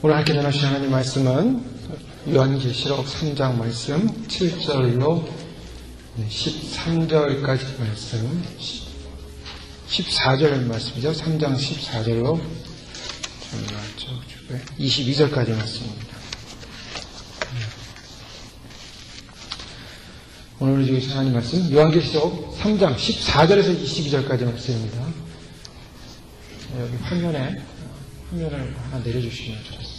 오늘 함께 나누실 하나님 말씀은 요한계시록 3장 말씀 7절로 13절까지 말씀, 14절 말씀이죠. 3장 14절로 22절까지 말씀입니다. 오늘 우리 주신 하나님 말씀 요한계시록 3장 14절에서 22절까지 말씀입니다. 여기 화면을 하나 내려주시면 좋겠습니다.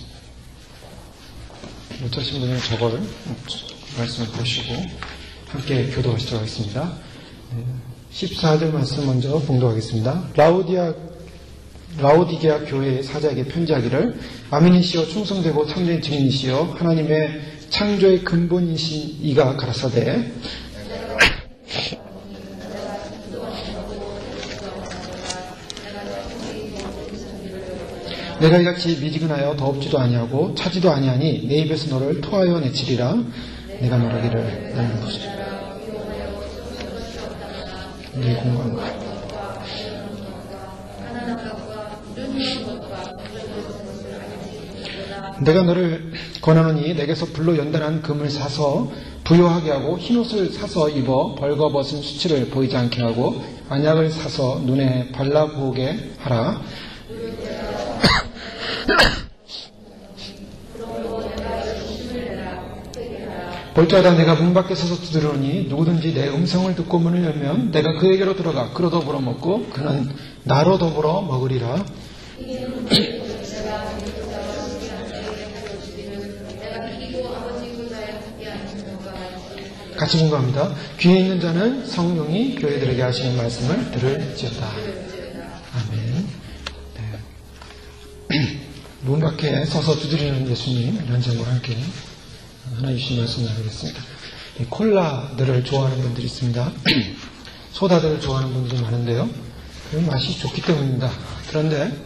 못 하신 분은 저거를 말씀을 보시고 함께 교도하시도록 하겠습니다. 14절 말씀 먼저 봉독하겠습니다. 라오디게아 교회의 사자에게 편지하기를 아멘이시여 충성되고 참된 증인이시여 하나님의 창조의 근본이신 이가 가라사대 내가 이같이 미지근하여 더럽지도 아니하고 차지도 아니하니 내 입에서 너를 토하여 내치리라. 내가 말하기를 나는 보시리라. 네, 공부한가. 내가 너를 권하노니 내게서 불로 연단한 금을 사서 부요하게 하고 흰옷을 사서 입어 벌거벗은 수치를 보이지 않게 하고 안약을 사서 눈에 발라보게 하라. 볼지어다 내가 문 밖에 서서 두드리노니 누구든지 내 음성을 듣고 문을 열면 내가 그에게로 들어가 그로 더불어 먹고 그는 나로 더불어 먹으리라. 같이 공부합니다. 귀에 있는 자는 성령이 교회들에게 하시는 말씀을 들을지어다. 아멘. 네. 문 밖에 서서 두드리는 예수님 이런 제목으로 함께 하나님 주신 말씀을 나누겠습니다. 콜라들을 좋아하는 분들이 있습니다. 소다들을 좋아하는 분들이 많은데요. 그 맛이 좋기 때문입니다. 그런데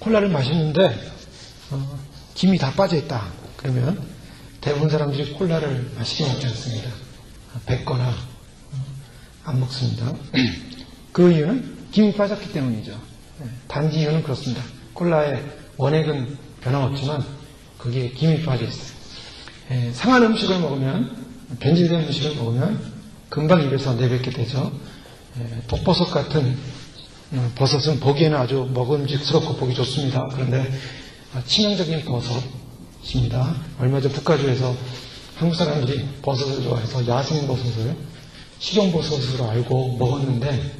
콜라를 마셨는데 김이 다 빠져있다. 그러면 대부분 사람들이 콜라를 맛있게 먹지 않습니다. 뱉거나 안 먹습니다. 그 이유는 김이 빠졌기 때문이죠. 단지 이유는 그렇습니다. 콜라의 원액은 변함없지만 거기에 김이 빠져있어요. 상한 음식을 먹으면, 변질된 음식을 먹으면 금방 입에서 내뱉게 되죠. 독버섯 같은 버섯은 보기에는 아주 먹음직스럽고 보기 좋습니다. 그런데 치명적인 버섯입니다. 얼마 전 북가주에서 한국 사람들이 버섯을 좋아해서 야생버섯을 식용버섯으로 알고 먹었는데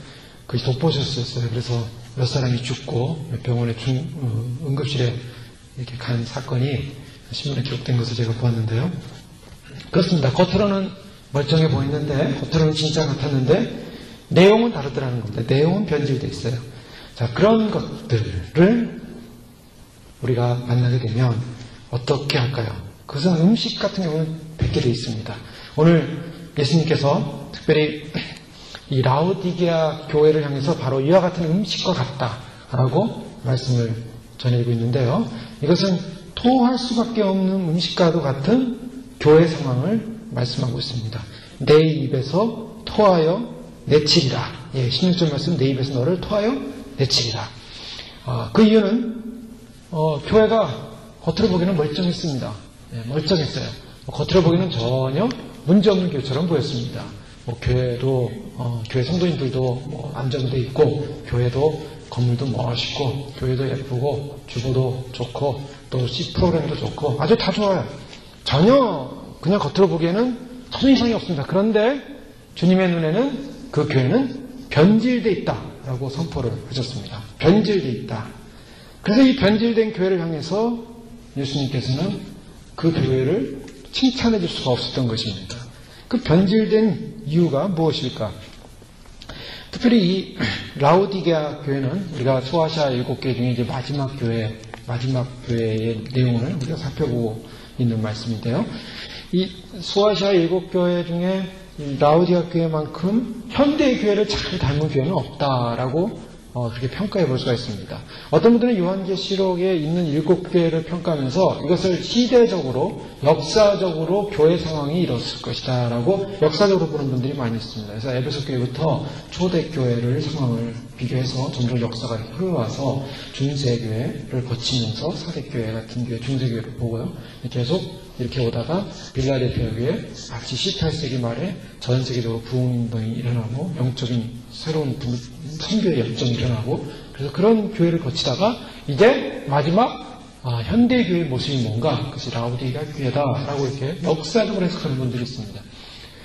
그게 독버섯이었어요. 그래서 몇 사람이 죽고 병원에 응급실에 이렇게 간 사건이 신문에 기록된 것을 제가 보았는데요. 그렇습니다. 겉으로는 멀쩡해 보이는데, 겉으로는 진짜 같았는데, 내용은 다르더라는 겁니다. 내용은 변질되어 있어요. 자, 그런 것들을 우리가 만나게 되면 어떻게 할까요? 그것은 음식 같은 경우는 뱉게 되어 있습니다. 오늘 예수님께서 특별히 이 라오디게아 교회를 향해서 바로 이와 같은 음식과 같다라고 말씀을 전해드리고 있는데요. 이것은 토할 수밖에 없는 음식과도 같은 교회 상황을 말씀하고 있습니다. 내 입에서 토하여 내치리라. 16절 말씀, 내 입에서 너를 토하여 내치리라. 그 이유는 교회가 겉으로 보기에는 멀쩡했습니다. 멀쩡했어요. 겉으로 보기에는 전혀 문제없는 교회처럼 보였습니다. 교회 성도님들도 안정되어 있고, 교회도 건물도 멋있고, 교회도 예쁘고, 주보도 좋고, 또 C 프로그램도 좋고, 아주 다 좋아요. 전혀 그냥 겉으로 보기에는 전혀 이상이 없습니다. 그런데 주님의 눈에는 그 교회는 변질되어 있다라고 선포를 하셨습니다. 변질되어 있다. 그래서 이 변질된 교회를 향해서 예수님께서는 그 교회를 칭찬해 줄 수가 없었던 것입니다. 그 변질된 이유가 무엇일까? 특별히 이 라오디게아 교회는 우리가 소아시아 7개 중에 이제 마지막 교회의 내용을 우리가 살펴보고 있는 말씀인데요. 이 소아시아 7교회 중에 라오디게아 교회만큼 현대의 교회를 잘 닮은 교회는 없다라고 그렇게 평가해 볼 수가 있습니다. 어떤 분들은 요한계시록에 있는 7교회를 평가하면서 이것을 시대적으로, 역사적으로 교회 상황이 이뤘을 것이다 라고 역사적으로 보는 분들이 많이 있습니다. 그래서 에베소 교회부터 초대교회를 상황을 비교해서 점점 역사가 흘러와서 중세교회를 거치면서 사대교회 같은 교회, 중세교회를 보고요. 계속 이렇게 오다가 빌라델피아 교회, 마치 18세기 말에 전 세계적으로 부흥운동이 일어나고 영적인 새로운 선교의 역정이 일어나고, 그래서 그런 교회를 거치다가 이제 마지막 현대교회의 모습이 뭔가, 그것이 라오디게아 교회다라고 이렇게 역사적으로 해석하는 분들이 있습니다.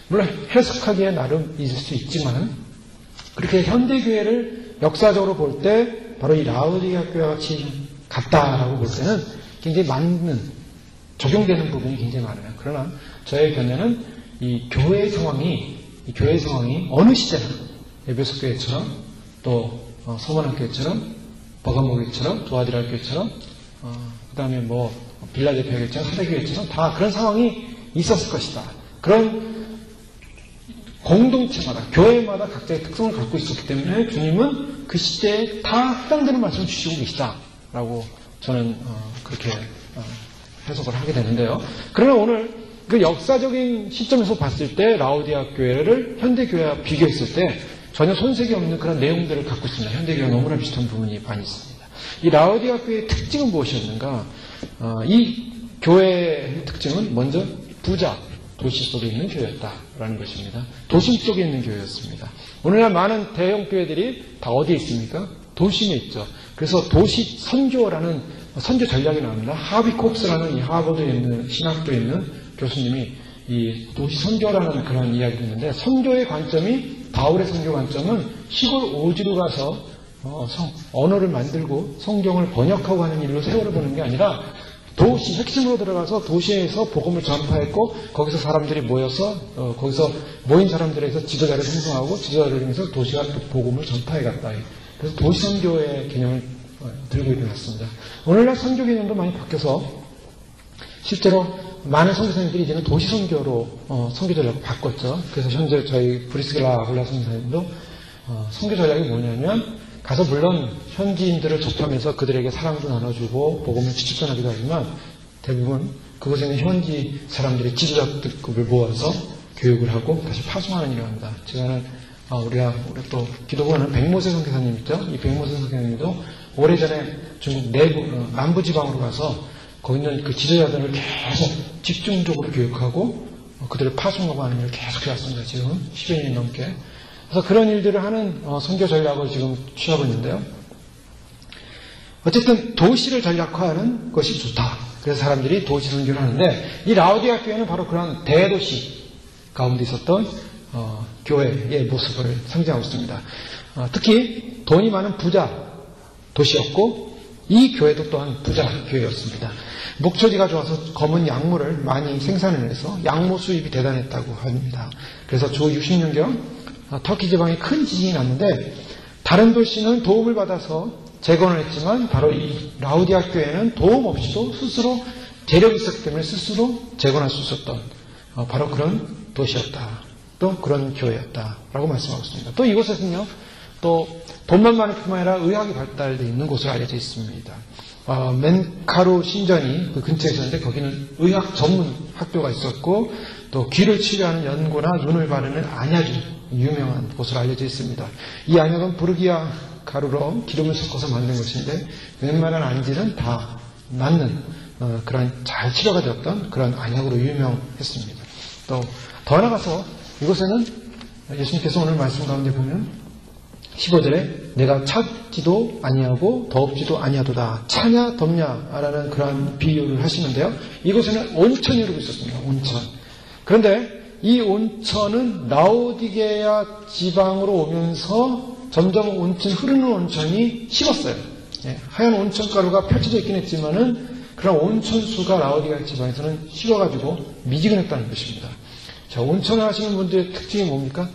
물론 해석하기에 나름 있을 수 있지만, 그렇게 현대교회를 역사적으로 볼 때 바로 이 라오디게아 교회와 같이 같다라고 볼 때는 굉장히 맞는, 적용되는 부분이 굉장히 많아요. 그러나 저의 견해는 이 교회의 상황이 어느 시대나 에베소 교회처럼 또 서머나 교회처럼 버가모 교회처럼 도아디라 교회처럼 그 다음에 뭐 빌라델피아 교회처럼 사대 교회처럼 다 그런 상황이 있었을 것이다. 그런 공동체마다, 교회마다 각자의 특성을 갖고 있었기 때문에 주님은 그 시대에 다 해당되는 말씀을 주시고 계시다라고 저는 그렇게 해석을 하게 되는데요. 그러나 오늘 그 역사적인 시점에서 봤을 때 라오디게아 교회를 현대교회와 비교했을 때 전혀 손색이 없는 그런 내용들을 갖고 있습니다. 현대교회와 너무나 비슷한 부분이 많이 있습니다. 이 라오디게아 교회의 특징은 무엇이었는가? 이 교회의 특징은 먼저 부자, 도시 속에 있는 교회였다라는 것입니다. 도심 속에 있는 교회였습니다. 오늘날 많은 대형 교회들이 다 어디에 있습니까? 도심에 있죠. 그래서 도시 선교라는 선교 전략이 나옵니다. 하비 콕스라는 이 하버드에 있는 신학교에 있는 교수님이 이 도시 선교라는 그런 이야기를 했는데, 선교의 관점이, 바울의 선교 관점은 시골 오지로 가서 언어를 만들고 성경을 번역하고 하는 일로 세월을 보는 게 아니라 도시 핵심으로 들어가서 도시에서 복음을 전파했고, 거기서 사람들이 모여서 거기서 모인 사람들에서 지도자를 생성하고 지도자를 통해서 도시가 또 복음을 전파해갔다. 그래서 도시 선교의 개념을 들고 일어났습니다. 오늘날 선교 개념도 많이 바뀌어서 실제로 많은 선교사님들이 이제는 도시 선교로 선교 전략을 바꿨죠. 그래서 현재 저희 브리스길라 아굴라 선교사님도 선교 전략이 뭐냐면, 가서 물론 현지인들을 접하면서 그들에게 사랑도 나눠주고 복음을 직접 전하기도 하지만, 대부분 그곳에 있는 현지 사람들의 지도자급을 모아서 교육을 하고 다시 파송하는 일을 합니다. 제가 우리가 또 기도부하는 백모세 선교사님 있죠. 이 백모세 선교사님도 오래전에 중국 남부 지방으로 가서 거기 있는 그 지도자들을 계속 집중적으로 교육하고 그들을 파송하고 하는 일을 계속 해왔습니다. 지금 10여 년 넘게. 그래서 그런 일들을 하는 선교 전략을 지금 취하고 있는데요. 어쨌든 도시를 전략화하는 것이 좋다. 그래서 사람들이 도시 선교를 하는데, 이 라오디게아 교회는 바로 그런 대도시 가운데 있었던 교회의 모습을 상징하고 있습니다. 특히 돈이 많은 부자 도시였고, 이 교회도 또한 부자 교회였습니다. 목초지가 좋아서 검은 약물을 많이 생산을 해서 약물 수입이 대단했다고 합니다. 그래서 주 60년경 터키 지방에 큰 지진이 났는데, 다른 도시는 도움을 받아서 재건을 했지만 바로 이 라오디게아 교회는 도움 없이도 스스로 재력이 있었기 때문에 스스로 재건할 수 있었던 바로 그런 도시였다. 또 그런 교회였다라고 말씀하고 있습니다. 또 이곳에서는요, 또 돈만 많을 뿐만 아니라 의학이 발달되어 있는 곳으로 알려져 있습니다. 멘카루 신전이 그 근처에 있었는데, 거기는 의학 전문 학교가 있었고, 또 귀를 치료하는 연고나 눈을 바르는 안약이 유명한 곳으로 알려져 있습니다. 이 안약은 부르기아 가루로 기름을 섞어서 만든 것인데, 웬만한 안질은 다 낫는 그런 잘 치료가 되었던 그런 안약으로 유명했습니다. 또 더 나아가서 이곳에는 예수님께서 오늘 말씀 가운데 보면 15절에 내가 찼지도 아니하고 더웁지도 아니하도다. 차냐 덥냐라는 그런 비유를 하시는데요. 이곳에는 온천이 흐르고 있었습니다. 온천. 그런데 이 온천은 라오디게아 지방으로 오면서 점점 흐르는 온천이 식었어요. 하얀 온천가루가 펼쳐져 있긴 했지만은 그런 온천수가 라오디게아 지방에서는 식어가지고 미지근했다는 것입니다. 자, 온천을 하시는 분들의 특징이 뭡니까?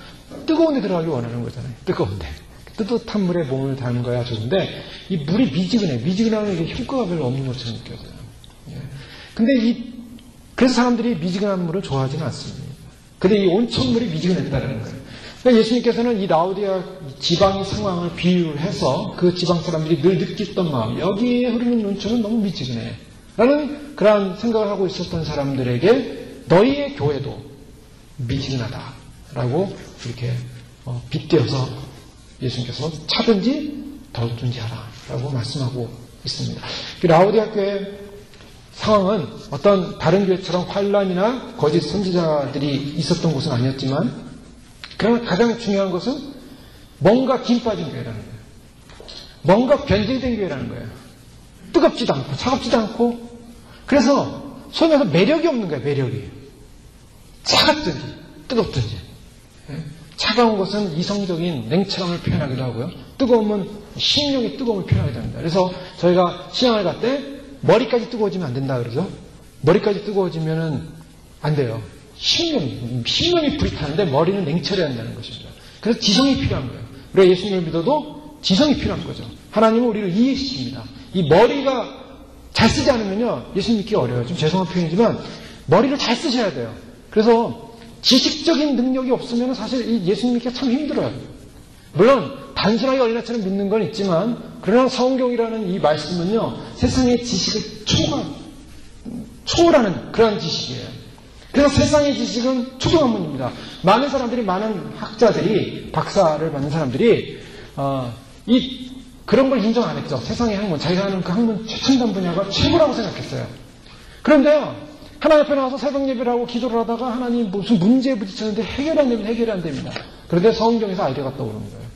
뜨거운 데 들어가기 원하는 거잖아요. 뜨거운데. 뜨뜻한 물에 몸을 담는 거야 좋은데, 이 물이 미지근해. 미지근하면 이게 효과가 별로 없는 것처럼 느껴져요. 근데 그래서 사람들이 미지근한 물을 좋아하지는 않습니다. 근데 이 온천물이 미지근했다는 거예요. 그러니까 예수님께서는 이 라오디아 지방의 상황을 비유를 해서 그 지방 사람들이 늘 느꼈던 마음, 여기에 흐르는 눈초는 너무 미지근해 라는 그러한 생각을 하고 있었던 사람들에게 너희의 교회도 미지근하다 라고 이렇게 빗대어서 예수님께서 차든지 덜든지 하라 라고 말씀하고 있습니다. 라오디아 교회 상황은 어떤 다른 교회처럼 환란이나 거짓 선지자들이 있었던 곳은 아니었지만, 그러나 가장 중요한 것은 뭔가 김 빠진 교회라는 거예요. 뭔가 변질된 교회라는 거예요. 뜨겁지도 않고 차갑지도 않고, 그래서 소위 말해서 매력이 없는 거예요. 매력이. 차갑든지 뜨겁든지. 차가운 것은 이성적인 냉철함을 표현하기도 하고요. 뜨거우면 심령이 뜨거움을 표현하기도 합니다. 그래서 저희가 신앙을 갈 때 머리까지 뜨거워지면 안 된다 그러죠. 머리까지 뜨거워지면 안 돼요. 심령이 불이 타는데 머리는 냉철해야 한다는 것입니다. 그래서 지성이 필요한 거예요. 우리가 예수님을 믿어도 지성이 필요한 거죠. 하나님은 우리를 이해시킵니다. 이 머리가 잘 쓰지 않으면요, 예수님 믿기 어려워요. 좀 죄송한 표현이지만 머리를 잘 쓰셔야 돼요. 그래서 지식적인 능력이 없으면 사실 이 예수님 믿기가 참 힘들어요. 물론 단순하게 어린아이처럼 믿는 건 있지만, 그러나 성경이라는 이 말씀은요, 세상의 지식을 초월하는 그런 지식이에요. 그래서 세상의 지식은 초등학문입니다. 많은 사람들이, 많은 학자들이, 박사를 받는 사람들이 그런 걸 인정 안 했죠. 세상의 학문, 자기가 하는 그 학문 최첨단 분야가 최고라고 생각했어요. 그런데요, 하나님 앞에 나와서 새벽 예배를 하고 기도를 하다가 하나님 무슨 문제에 부딪혔는데 해결이 안 됩니다. 그런데 성경에서 아이디어가 떠오르는 거예요.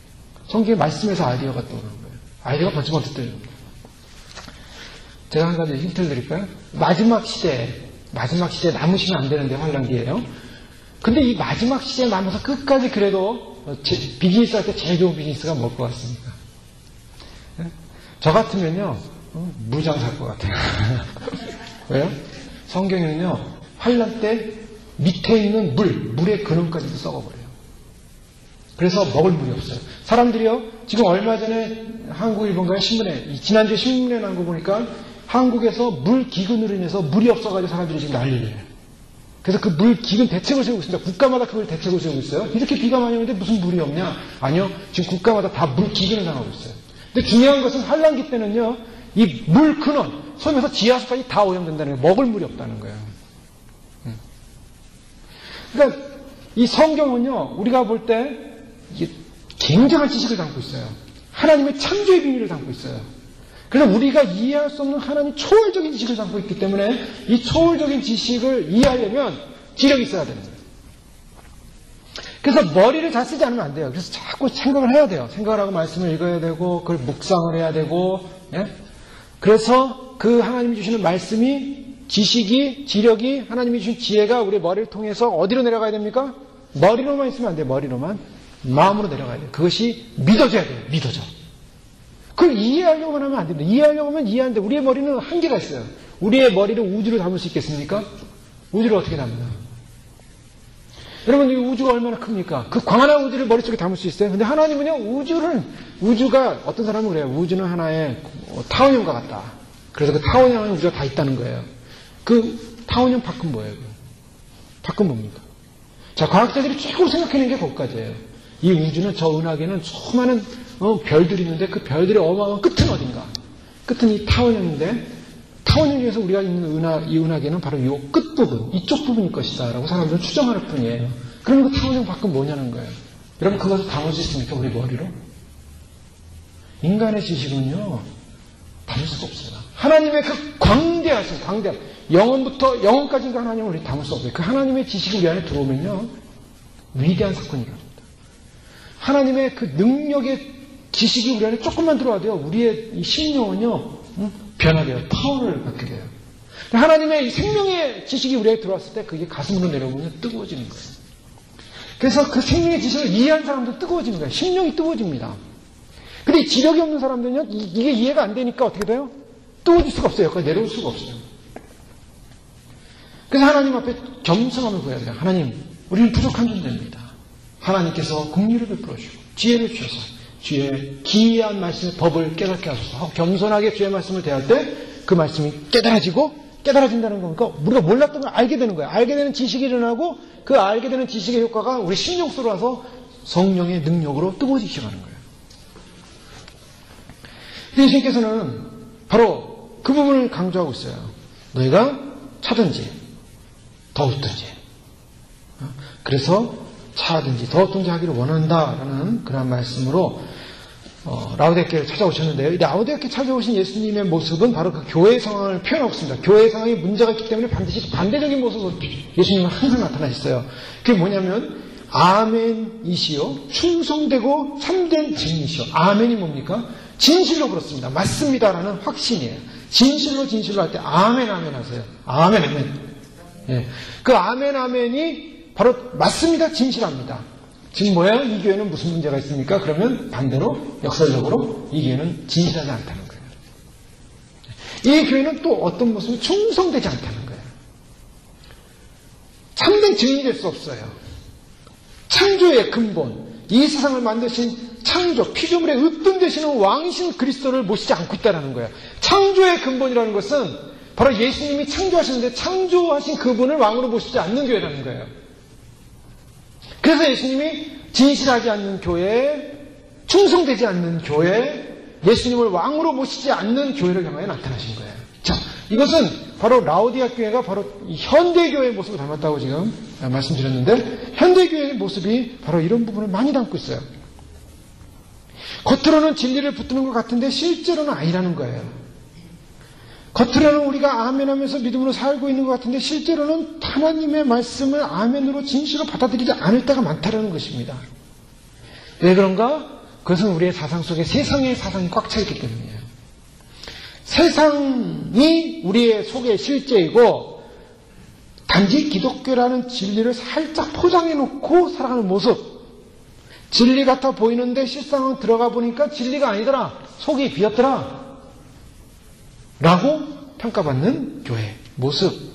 성경의 말씀에서 아이디어가 떠오르는 거예요. 아이디어가 번쩍번쩍 떠오르는 거예요. 제가 한 가지 힌트를 드릴까요? 마지막 시대에 남으시면 안 되는데, 환란기예요. 근데 이 마지막 시대에 남아서 끝까지 그래도 비즈니스 할 때 제일 좋은 비즈니스가 뭘 것 같습니까? 저 같으면요, 물장사 할 것 같아요. 왜요? 성경에는요, 환란 때 밑에 있는 물의 근원까지도 썩어버려요. 그래서 먹을 물이 없어요. 사람들이요, 지금 얼마 전에 한국 일본가의 신문에, 지난주에 신문에 나온 거 보니까 한국에서 물 기근으로 인해서 물이 없어가지고 사람들이 지금 난리를 해요. 그래서 그 물 기근 대책을 세우고 있습니다. 국가마다 그걸 대책을 세우고 있어요. 이렇게 비가 많이 오는데 무슨 물이 없냐? 아니요, 지금 국가마다 다 물 기근을 당하고 있어요. 근데 중요한 것은 환란기 때는요, 이 물 근원, 소위에서 지하수까지 다 오염된다는 거예요. 먹을 물이 없다는 거예요. 그러니까 이 성경은요, 우리가 볼 때 굉장한 지식을 담고 있어요. 하나님의 창조의 비밀을 담고 있어요. 그래서 우리가 이해할 수 없는 하나님 초월적인 지식을 담고 있기 때문에 이 초월적인 지식을 이해하려면 지력이 있어야 되는 거예요. 그래서 머리를 잘 쓰지 않으면 안 돼요. 그래서 자꾸 생각을 해야 돼요. 생각을 하고 말씀을 읽어야 되고, 그걸 묵상을 해야 되고, 그래서 그 하나님이 주시는 말씀이, 지식이, 지력이, 하나님이 주신 지혜가 우리 머리를 통해서 어디로 내려가야 됩니까? 머리로만 있으면 안 돼요. 머리로만. 마음으로 내려가야 돼요. 그것이 믿어져야 돼요. 믿어져. 그걸 이해하려고 하면 안 됩니다. 이해하려고 하면 이해하는데, 우리의 머리는 한계가 있어요. 우리의 머리를 우주로 담을 수 있겠습니까? 우주를 어떻게 담나요? 여러분, 이 우주가 얼마나 큽니까? 그 광활한 우주를 머릿속에 담을 수 있어요? 근데 하나님은요, 우주가, 어떤 사람은 그래요. 우주는 하나의 타원형과 같다. 그래서 그 타원형은 우주가 다 있다는 거예요. 그 타원형 밖은 뭐예요? 밖은 뭡니까? 자, 과학자들이 최고로 생각해낸 게 거기까지예요. 이 우주는, 저 은하계는 수많은 별들이 있는데 그 별들의 어마어마한 끝은 어딘가? 끝은 이 타원형인데, 타원형 중에서 우리가 있는 이 은하계는 바로 이 끝부분, 이쪽 부분일 것이다 라고 사람들은 추정할 뿐이에요. 그러면 그 타원형 밖은 뭐냐는 거예요. 여러분, 그것을 담을 수 있습니까? 우리 머리로? 인간의 지식은요, 담을 수가 없어요. 하나님의 그 광대함, 영원부터 영원까지 그 하나님을 우리 담을 수 없어요. 그 하나님의 지식이 우리 안에 들어오면요, 위대한 사건이 일어납니다. 하나님의 그 능력의 지식이 우리 안에 조금만 들어와도요, 우리의 이 심령은요, 변화돼요. 파워를 갖게 돼요. 하나님의 생명의 지식이 우리에게 들어왔을 때 그게 가슴으로 내려오면 뜨거워지는 거예요. 그래서 그 생명의 지식을 이해한 사람도 뜨거워지는 거예요. 심령이 뜨거워집니다. 근데 지력이 없는 사람들은요, 이게 이해가 안 되니까 어떻게 돼요? 뜨거워질 수가 없어요. 여기까지 내려올 수가 없어요. 그래서 하나님 앞에 겸손함을 구해야 돼요. 하나님, 우리는 부족한 존재입니다. 하나님께서 긍휼을 베풀어 주시고 지혜를 주셔서 주의 기이한 말씀의 법을 깨닫게 하소서. 겸손하게 주의 말씀을 대할 때 그 말씀이 깨달아진다는 거니까 우리가 몰랐던 걸 알게 되는 거예요. 알게 되는 지식이 일어나고 그 알게 되는 지식의 효과가 우리 심령 속으로 와서 성령의 능력으로 뜨거워지기 시작하는 거예요. 예수님께서는 바로 그 부분을 강조하고 있어요. 너희가 차든지 더웠든지, 그래서 차든지 더웠든지 하기를 원한다라는 그런 말씀으로 라오디게를 찾아오셨는데요. 이 라오디게에 찾아오신 예수님의 모습은 바로 그 교회의 상황을 표현하고 있습니다. 교회의 상황에 문제가 있기 때문에 반드시 반대적인 모습으로 예수님은 항상 나타나셨어요. 그게 뭐냐면 아멘이시요 충성되고 참된 증인이시요. 아멘이 뭡니까? 진실로 그렇습니다. 맞습니다라는 확신이에요. 진실로 할 때 아멘 아멘 하세요. 아멘 아멘. 예. 그 아멘 아멘이 바로 맞습니다. 진실합니다. 지금 뭐예요? 이 교회는 무슨 문제가 있습니까? 그러면 반대로 역설적으로 이 교회는 진실하지 않다는 거예요. 이 교회는 또 어떤 모습이 충성되지 않다는 거예요. 참된 증인이 될 수 없어요. 창조의 근본, 이 세상을 만드신 창조, 피조물의 으뜸 되시는 왕이신 그리스도를 모시지 않고 있다는 거예요. 창조의 근본이라는 것은 바로 예수님이 창조하셨는데 창조하신 그분을 왕으로 모시지 않는 교회라는 거예요. 그래서 예수님이 진실하지 않는 교회, 충성되지 않는 교회, 예수님을 왕으로 모시지 않는 교회를 향하여 나타나신 거예요. 자, 이것은 바로 라오디게아 교회가 바로 현대교회의 모습을 닮았다고 지금 말씀드렸는데, 현대교회의 모습이 바로 이런 부분을 많이 담고 있어요. 겉으로는 진리를 붙드는 것 같은데 실제로는 아니라는 거예요. 겉으로는 우리가 아멘하면서 믿음으로 살고 있는 것 같은데 실제로는 하나님의 말씀을 아멘으로 진실로 받아들이지 않을 때가 많다는 것입니다. 왜 그런가? 그것은 우리의 사상 속에 세상의 사상이 꽉 차 있기 때문이에요. 세상이 우리의 속의 실제이고 단지 기독교라는 진리를 살짝 포장해 놓고 살아가는 모습, 진리 같아 보이는데 실상은 들어가 보니까 진리가 아니더라, 속이 비었더라 라고 평가받는 교회 모습.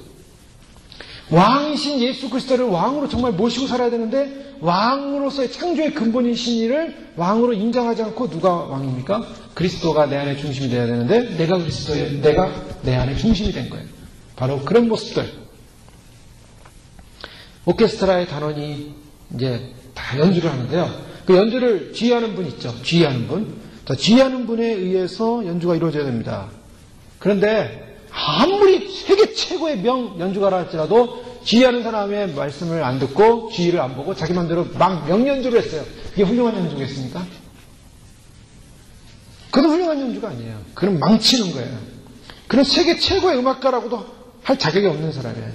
왕이신 예수 그리스도를 왕으로 정말 모시고 살아야 되는데 왕으로서의 창조의 근본이신 이를 왕으로 인정하지 않고 누가 왕입니까? 그리스도가 내 안에 중심이 되어야 되는데 내가 내 안에 중심이 된 거예요. 바로 그런 모습들. 오케스트라의 단원이 이제 다 연주를 하는데요. 그 연주를 지휘하는 분 있죠. 지휘하는 분. 지휘하는 분에 의해서 연주가 이루어져야 됩니다. 그런데 아무리 세계 최고의 명 연주가라 할지라도 지휘하는 사람의 말씀을 안 듣고 지휘를 안 보고 자기 마음대로 막 명연주를 했어요. 이게 훌륭한 연주겠습니까? 그건 훌륭한 연주가 아니에요. 그건 망치는 거예요. 그는 세계 최고의 음악가라고도 할 자격이 없는 사람이에요.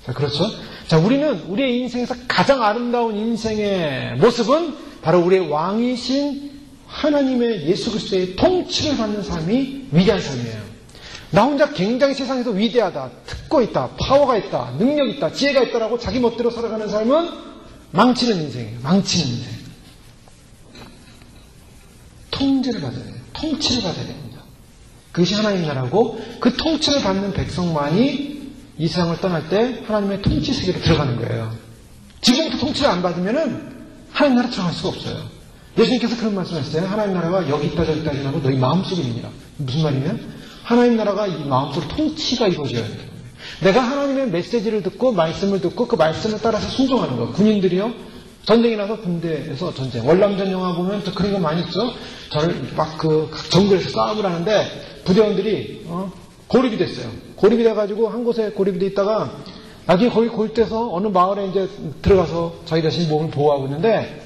자, 그렇죠? 자, 우리는 우리의 인생에서 가장 아름다운 인생의 모습은 바로 우리의 왕이신 하나님의 예수 그리스도의 통치를 받는 삶이 위대한 삶이에요. 나 혼자 굉장히 세상에서 위대하다, 특권 있다, 파워가 있다, 능력 있다, 지혜가 있다라고 자기 멋대로 살아가는 삶은 망치는 인생이에요. 망치는 인생. 통제를 받아야 돼요. 통치를 받아야 됩니다. 그것이 하나님 나라고 그 통치를 받는 백성만이 이 세상을 떠날 때 하나님의 통치 세계로 들어가는 거예요. 지금부터 통치를 안 받으면은 하나님 나라 들어갈 수가 없어요. 예수님께서 그런 말씀을 하셨어요. 하나님 나라가 여기 있다 저기 있다 하지 말고 너희 마음속에 있느니라. 무슨 말이면 하나님 나라가 이 마음속으로 통치가 이루어져야 돼요. 내가 하나님의 메시지를 듣고 말씀을 듣고 그 말씀을 따라서 순종하는 거. 군인들이요. 전쟁이 나서 군대에서 전쟁. 월남전 영화 보면 또 그런 거 많이 있죠. 저를 막 그 정글에서 싸움을 하는데 부대원들이 고립이 됐어요. 고립이 돼가지고 한 곳에 고립이 돼 있다가 나중에 거기 고립돼서 어느 마을에 이제 들어가서 자기 자신 몸을 보호하고 있는데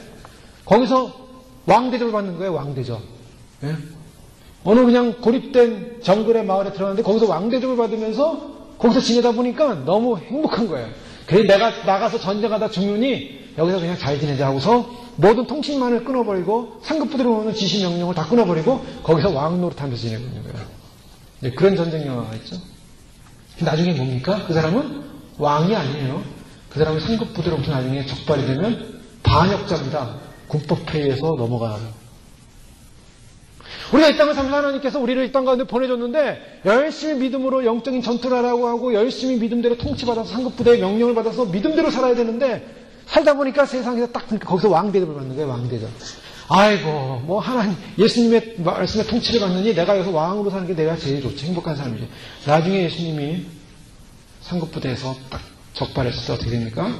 거기서 왕대접을 받는 거예요. 왕대접. 예? 어느 그냥 고립된 정글의 마을에 들어갔는데 거기서 왕대접을 받으면서 거기서 지내다 보니까 너무 행복한 거예요. 그래서 내가 나가서 전쟁하다 죽느니 여기서 그냥 잘 지내자 하고서 모든 통신망을 끊어버리고 상급부대로 오는 지시 명령을 다 끊어버리고 거기서 왕 노릇하면서 지내고 있는 거예요. 네, 그런 전쟁 영화가 있죠. 나중에 뭡니까? 그 사람은 왕이 아니에요. 그 사람은 상급부대로부터 나중에 적발이 되면 반역자입니다. 군법회의에서 넘어가요. 우리가 이 땅을 살면서 하나님께서 우리를 이 땅 가운데 보내줬는데 열심히 믿음으로 영적인 전투를 하라고 하고 열심히 믿음대로 통치받아서 상급부대의 명령을 받아서 믿음대로 살아야 되는데 살다 보니까 세상에서 딱 보니까 거기서 왕대접을 받는 거예요. 왕대접. 아이고 뭐 하나님 예수님의 말씀에 통치를 받느니 내가 여기서 왕으로 사는 게 내가 제일 좋지. 행복한 삶이지. 나중에 예수님이 상급부대에서 딱 적발했을 때 어떻게 됩니까?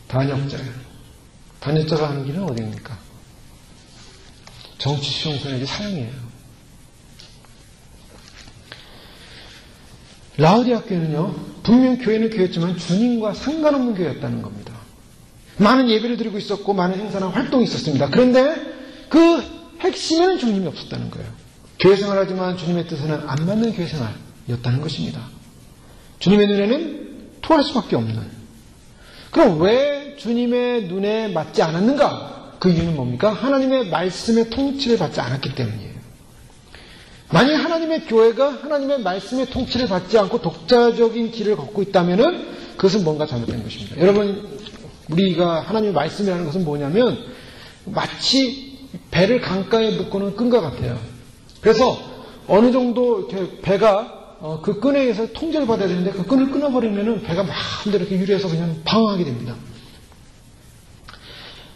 반역자예요. 반역자가 하는 길은 어디입니까? 정치 수용소의 사형이에요. 라오디아 교회는요, 분명 교회는 교회였지만 주님과 상관없는 교회였다는 겁니다. 많은 예배를 드리고 있었고 많은 행사나 활동이 있었습니다. 그런데 그 핵심에는 주님이 없었다는 거예요. 교회 생활하지만 주님의 뜻에는 안 맞는 교회 생활이었다는 것입니다. 주님의 눈에는 토할 수밖에 없는. 그럼 왜 주님의 눈에 맞지 않았는가? 그 이유는 뭡니까? 하나님의 말씀의 통치를 받지 않았기 때문이에요. 만약 하나님의 교회가 하나님의 말씀의 통치를 받지 않고 독자적인 길을 걷고 있다면 그것은 뭔가 잘못된 것입니다. 여러분, 우리가 하나님의 말씀이라는 것은 뭐냐면 마치 배를 강가에 묶어놓은 끈과 같아요. 그래서 어느 정도 이렇게 배가 그 끈에 의해서 통제를 받아야 되는데 그 끈을 끊어버리면 배가 마음대로 이렇게 유리해서 그냥 방황하게 됩니다.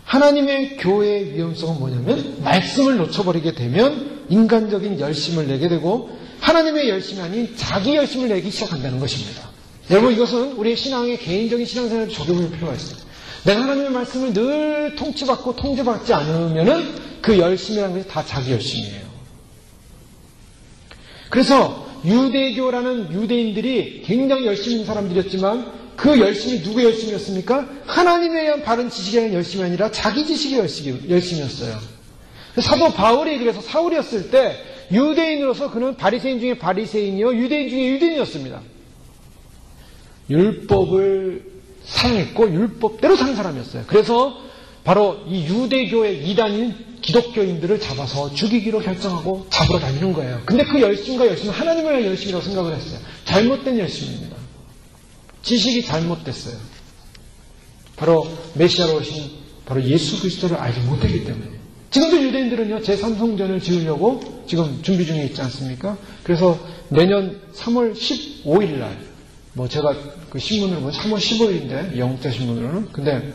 하나님의 교회의 위험성은 뭐냐면 말씀을 놓쳐버리게 되면 인간적인 열심을 내게 되고 하나님의 열심이 아닌 자기 열심을 내기 시작한다는 것입니다. 여러분, 이것은 우리의 신앙의 개인적인 신앙생활에 적용할 필요가 있어요. 내가 하나님의 말씀을 늘 통치받고 통제받지 않으면 그 열심이라는 것이 다 자기 열심이에요. 그래서 유대교라는 유대인들이 굉장히 열심히 있는 사람들이었지만 그 열심이 누구의 열심이었습니까? 하나님에 대한 바른 지식에 대한 열심이 아니라 자기 지식의 열심이었어요. 사도 바울이 그래서 사울이었을 때 유대인으로서 그는 바리새인 중에 바리새인이요 유대인 중에 유대인이었습니다. 율법을 사용했고 율법대로 사는 사람이었어요. 그래서 바로 이 유대교의 이단인 기독교인들을 잡아서 죽이기로 결정하고 잡으러 다니는 거예요. 근데 그 열심과 열심은 하나님을 위한 열심이라고 생각을 했어요. 잘못된 열심입니다. 지식이 잘못됐어요. 바로 메시아로 오신 바로 예수 그리스도를 알지 못했기 때문에. 지금도 유대인들은요, 제3성전을 지으려고 지금 준비 중에 있지 않습니까? 그래서 내년 3월 15일 날, 제가 그 신문으로 보면 3월 15일인데, 영자 신문으로는. 근데,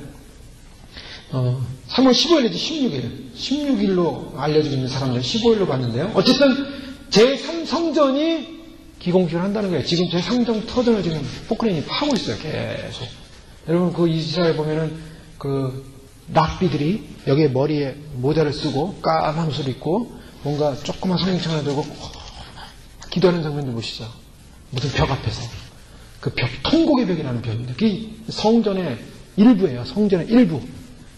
3월 15일이지 16일로 알려지고 있는 사람들 15일로 봤는데요. 어쨌든, 제3성전이 기공식을 한다는 거예요. 지금 제3성 터전을 지금 포크레인이 파고 있어요. 계속. 여러분, 그 이스라엘 보면은, 락비들이 여기에 머리에 모자를 쓰고 까만 옷을 입고 뭔가 조그만 성경책 하나 들고 기도하는 장면도 보시죠. 무슨 벽 앞에서. 그 벽, 통곡의 벽이라는 벽입니다. 그게 성전의 일부예요. 성전의 일부.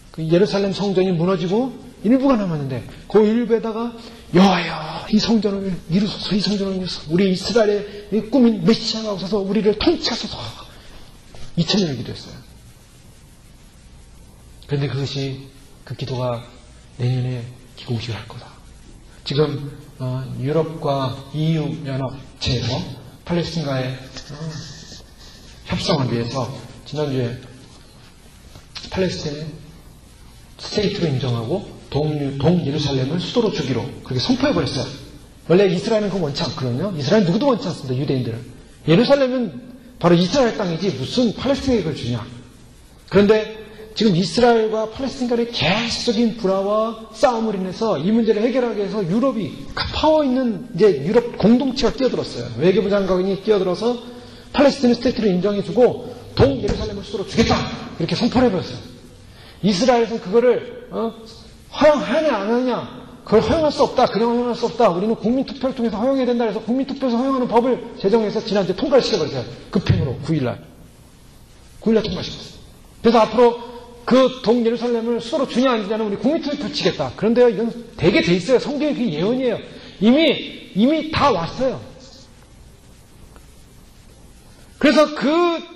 그 예루살렘 성전이 무너지고 일부가 남았는데 그 일부에다가 여호와여 이 성전을 이루소서, 이 성전을 이루소서, 우리 이스라엘의 꿈인 메시아가 오셔서 우리를 통치하소서. 2000년을 기도했어요. 그런데 그것이 그 기도가 내년에 기공식을 할 거다. 지금 유럽과 EU 연합체에서 팔레스틴과의 협상을 위해서 지난주에 팔레스틴을 스테이트로 인정하고 동예루살렘을 수도로 주기로 그렇게 선포해버렸어요. 원래 이스라엘은 그거 원치 않거든요. 이스라엘은 누구도 원치 않습니다. 유대인들은. 예루살렘은 바로 이스라엘 땅이지 무슨 팔레스틴에 그걸 주냐. 그런데 지금 이스라엘과 팔레스틴 간의 계속적인 불화와 싸움을 인해서 이 문제를 해결하기 위해서 유럽이 파워 있는 이제 유럽 공동체가 끼어들었어요. 외교부 장관이 끼어들어서 팔레스틴 스테이트를 인정해주고 동예루살렘을 수도로 주겠다 이렇게 선포를 해버렸어요. 이스라엘에서는 그거를 허용하냐 안 하냐 그걸 허용할 수 없다. 그냥 허용할 수 없다. 우리는 국민투표를 통해서 허용해야 된다 해서 국민투표에서 허용하는 법을 제정해서 지난주에 통과를 시켜버렸어요. 급행으로 9일날 통과시켰어요. 그래서 앞으로 그 동예루살렘을 수도로 주냐 안 주냐는 우리 국민투표 치겠다. 그런데요, 이건 되게 돼 있어요. 성경의 그 예언이에요. 이미 다 왔어요. 그래서 그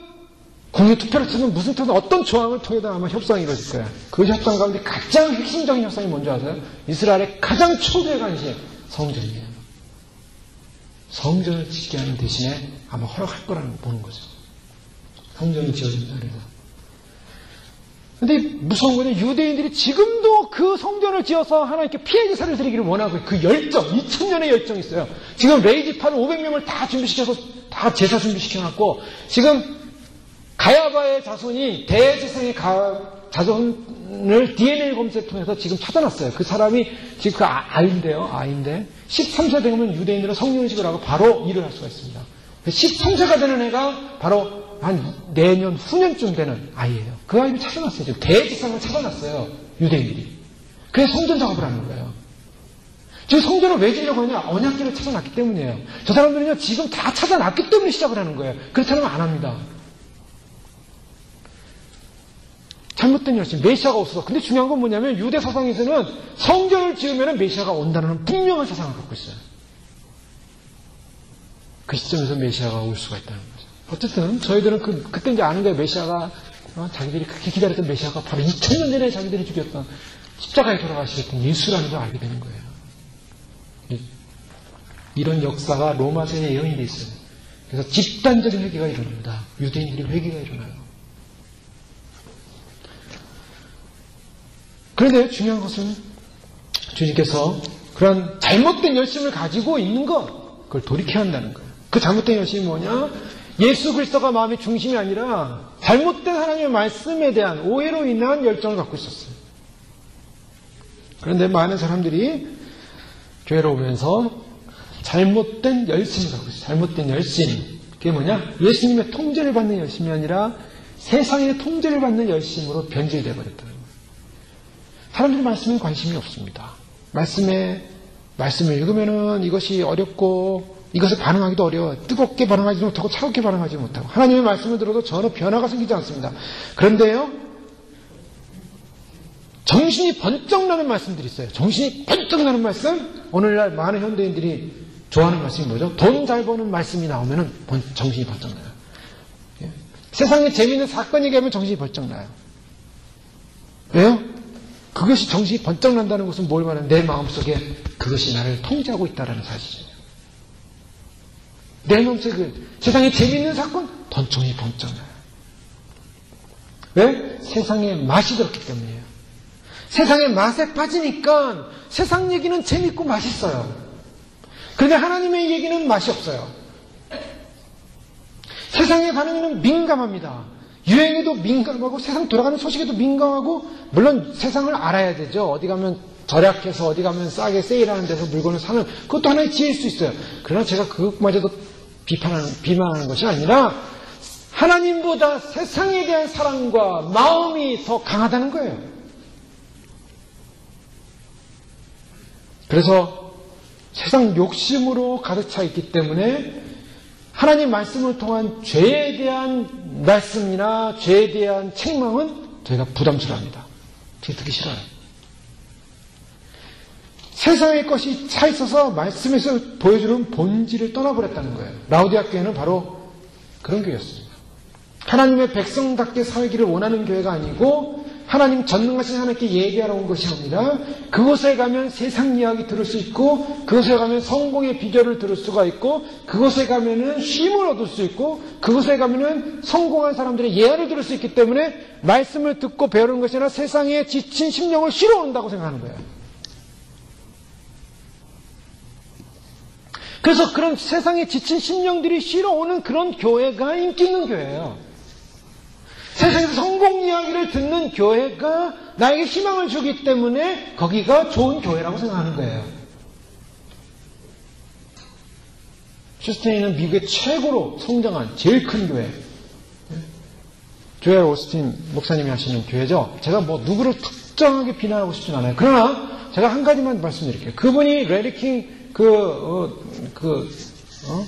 국민투표를 치면 무슨 뜻은 어떤 조항을 통해서 아마 협상이 이루어질 거예요. 그 협상 가운데 가장 핵심적인 협상이 뭔지 아세요? 이스라엘의 가장 초대의 관심, 성전이에요. 성전을 짓게 하는 대신에 아마 허락할 거라는 거 보는 거죠. 성전이 지어진다 그래서. 근데 무서운 거는 유대인들이 지금도 그 성전을 지어서 하나님께 피해 제사를 드리기를 원하고 그 열정, 2000년의 열정이 있어요. 지금 레이지파를 500명을 다 준비시켜서 다 제사 준비시켜놨고 지금 가야바의 자손이 대제사장의 자손을 DNA 검색 통해서 지금 찾아놨어요. 그 사람이 지금 아인데 13세 되면 유대인들은 성령의식을 하고 바로 일을 할 수가 있습니다. 10형제가 되는 애가 바로 한 내년 후년쯤 되는 아이예요. 그 아이를 찾아놨어요. 지금 대지상을 찾아놨어요. 유대인들이. 그래서 성전 작업을 하는 거예요. 지금 성전을 왜 지려고 하냐? 언약궤를 찾아놨기 때문이에요. 저 사람들은요, 지금 다 찾아놨기 때문에 시작을 하는 거예요. 그렇지 않으면 안 합니다. 잘못된 열심, 메시아가 없어서. 근데 중요한 건 뭐냐면, 유대 사상에서는 성전을 지으면 메시아가 온다는 분명한 사상을 갖고 있어요. 그 시점에서 메시아가 올 수가 있다는 거죠. 어쨌든, 저희들은 그때 이제 아는 거예요. 메시아가, 자기들이 그렇게 기다렸던 메시아가 바로 2000년 전에 자기들이 죽였던, 십자가에 돌아가시겠던 예수라는 걸 알게 되는 거예요. 이런 역사가 로마서에 예언이 되어 있어요. 그래서 집단적인 회개가 일어납니다. 유대인들이 회개가 일어나요. 그런데 중요한 것은 주님께서 그런 잘못된 열심을 가지고 있는 것, 그걸 돌이켜야 한다는 거예요. 그 잘못된 열심이 뭐냐? 예수 그리스도가 마음의 중심이 아니라 잘못된 하나님의 말씀에 대한 오해로 인한 열정을 갖고 있었어요. 그런데 많은 사람들이 교회로 오면서 잘못된 열심을 갖고 있어요. 잘못된 열심. 그게 뭐냐? 예수님의 통제를 받는 열심이 아니라 세상의 통제를 받는 열심으로 변질되어 버렸다는 거예요. 사람들이 말씀에 관심이 없습니다. 말씀을 읽으면은 이것이 어렵고 이것에 반응하기도 어려워요. 뜨겁게 반응하지 못하고 차갑게 반응하지 못하고 하나님의 말씀을 들어도 전혀 변화가 생기지 않습니다. 그런데요, 정신이 번쩍 나는 말씀들이 있어요. 정신이 번쩍 나는 말씀? 오늘날 많은 현대인들이 좋아하는 말씀이 뭐죠? 돈 잘 버는 말씀이 나오면 정신이 번쩍 나요. 예? 세상에 재미있는 사건 얘기하면 정신이 번쩍 나요. 왜요? 그것이 정신이 번쩍 난다는 것은 뭘 말하는 내 마음속에 그것이 나를 통제하고 있다는 사실이에요. 내 마음속에 세상에 재미있는 사건? 정신이 번쩍 나요. 왜? 세상의 맛이 들었기 때문이에요. 세상의 맛에 빠지니까 세상 얘기는 재밌고 맛있어요. 그런데 하나님의 얘기는 맛이 없어요. 세상의 반응에는 민감합니다. 유행에도 민감하고 세상 돌아가는 소식에도 민감하고, 물론 세상을 알아야 되죠. 어디 가면 절약해서 어디 가면 싸게 세일하는 데서 물건을 사는 그것도 하나의 지혜일 수 있어요. 그러나 제가 그것마저도 비난하는 것이 아니라 하나님보다 세상에 대한 사랑과 마음이 더 강하다는 거예요. 그래서 세상 욕심으로 가득 차 있기 때문에 하나님 말씀을 통한 죄에 대한 말씀이나 죄에 대한 책망은 저희가 부담스러워합니다. 저희 듣기 싫어요. 세상의 것이 차 있어서 말씀에서 보여주는 본질을 떠나버렸다는 거예요. 라오디아 교회는 바로 그런 교회였습니다. 하나님의 백성답게 살기를 원하는 교회가 아니고 하나님 전능하신 하나님께 예배하러 온 것이 아니라 그곳에 가면 세상 이야기 들을 수 있고 그곳에 가면 성공의 비결을 들을 수가 있고 그곳에 가면은 쉼을 얻을 수 있고 그곳에 가면은 성공한 사람들의 예화를 들을 수 있기 때문에 말씀을 듣고 배우는 것이 아니라 세상에 지친 심령을 쉬러 온다고 생각하는 거예요. 그래서 그런 세상에 지친 심령들이 쉬러 오는 그런 교회가 인기 있는 교회예요. 세상에서 성공 이야기를 듣는 교회가 나에게 희망을 주기 때문에 거기가 좋은 교회라고 생각하는 거예요. 휴스턴에는 미국의 최고로 성장한 제일 큰 교회, 조엘 오스틴 목사님이 하시는 교회죠. 제가 뭐 누구를 특정하게 비난하고 싶진 않아요. 그러나 제가 한 가지만 말씀드릴게요. 그분이 레리킹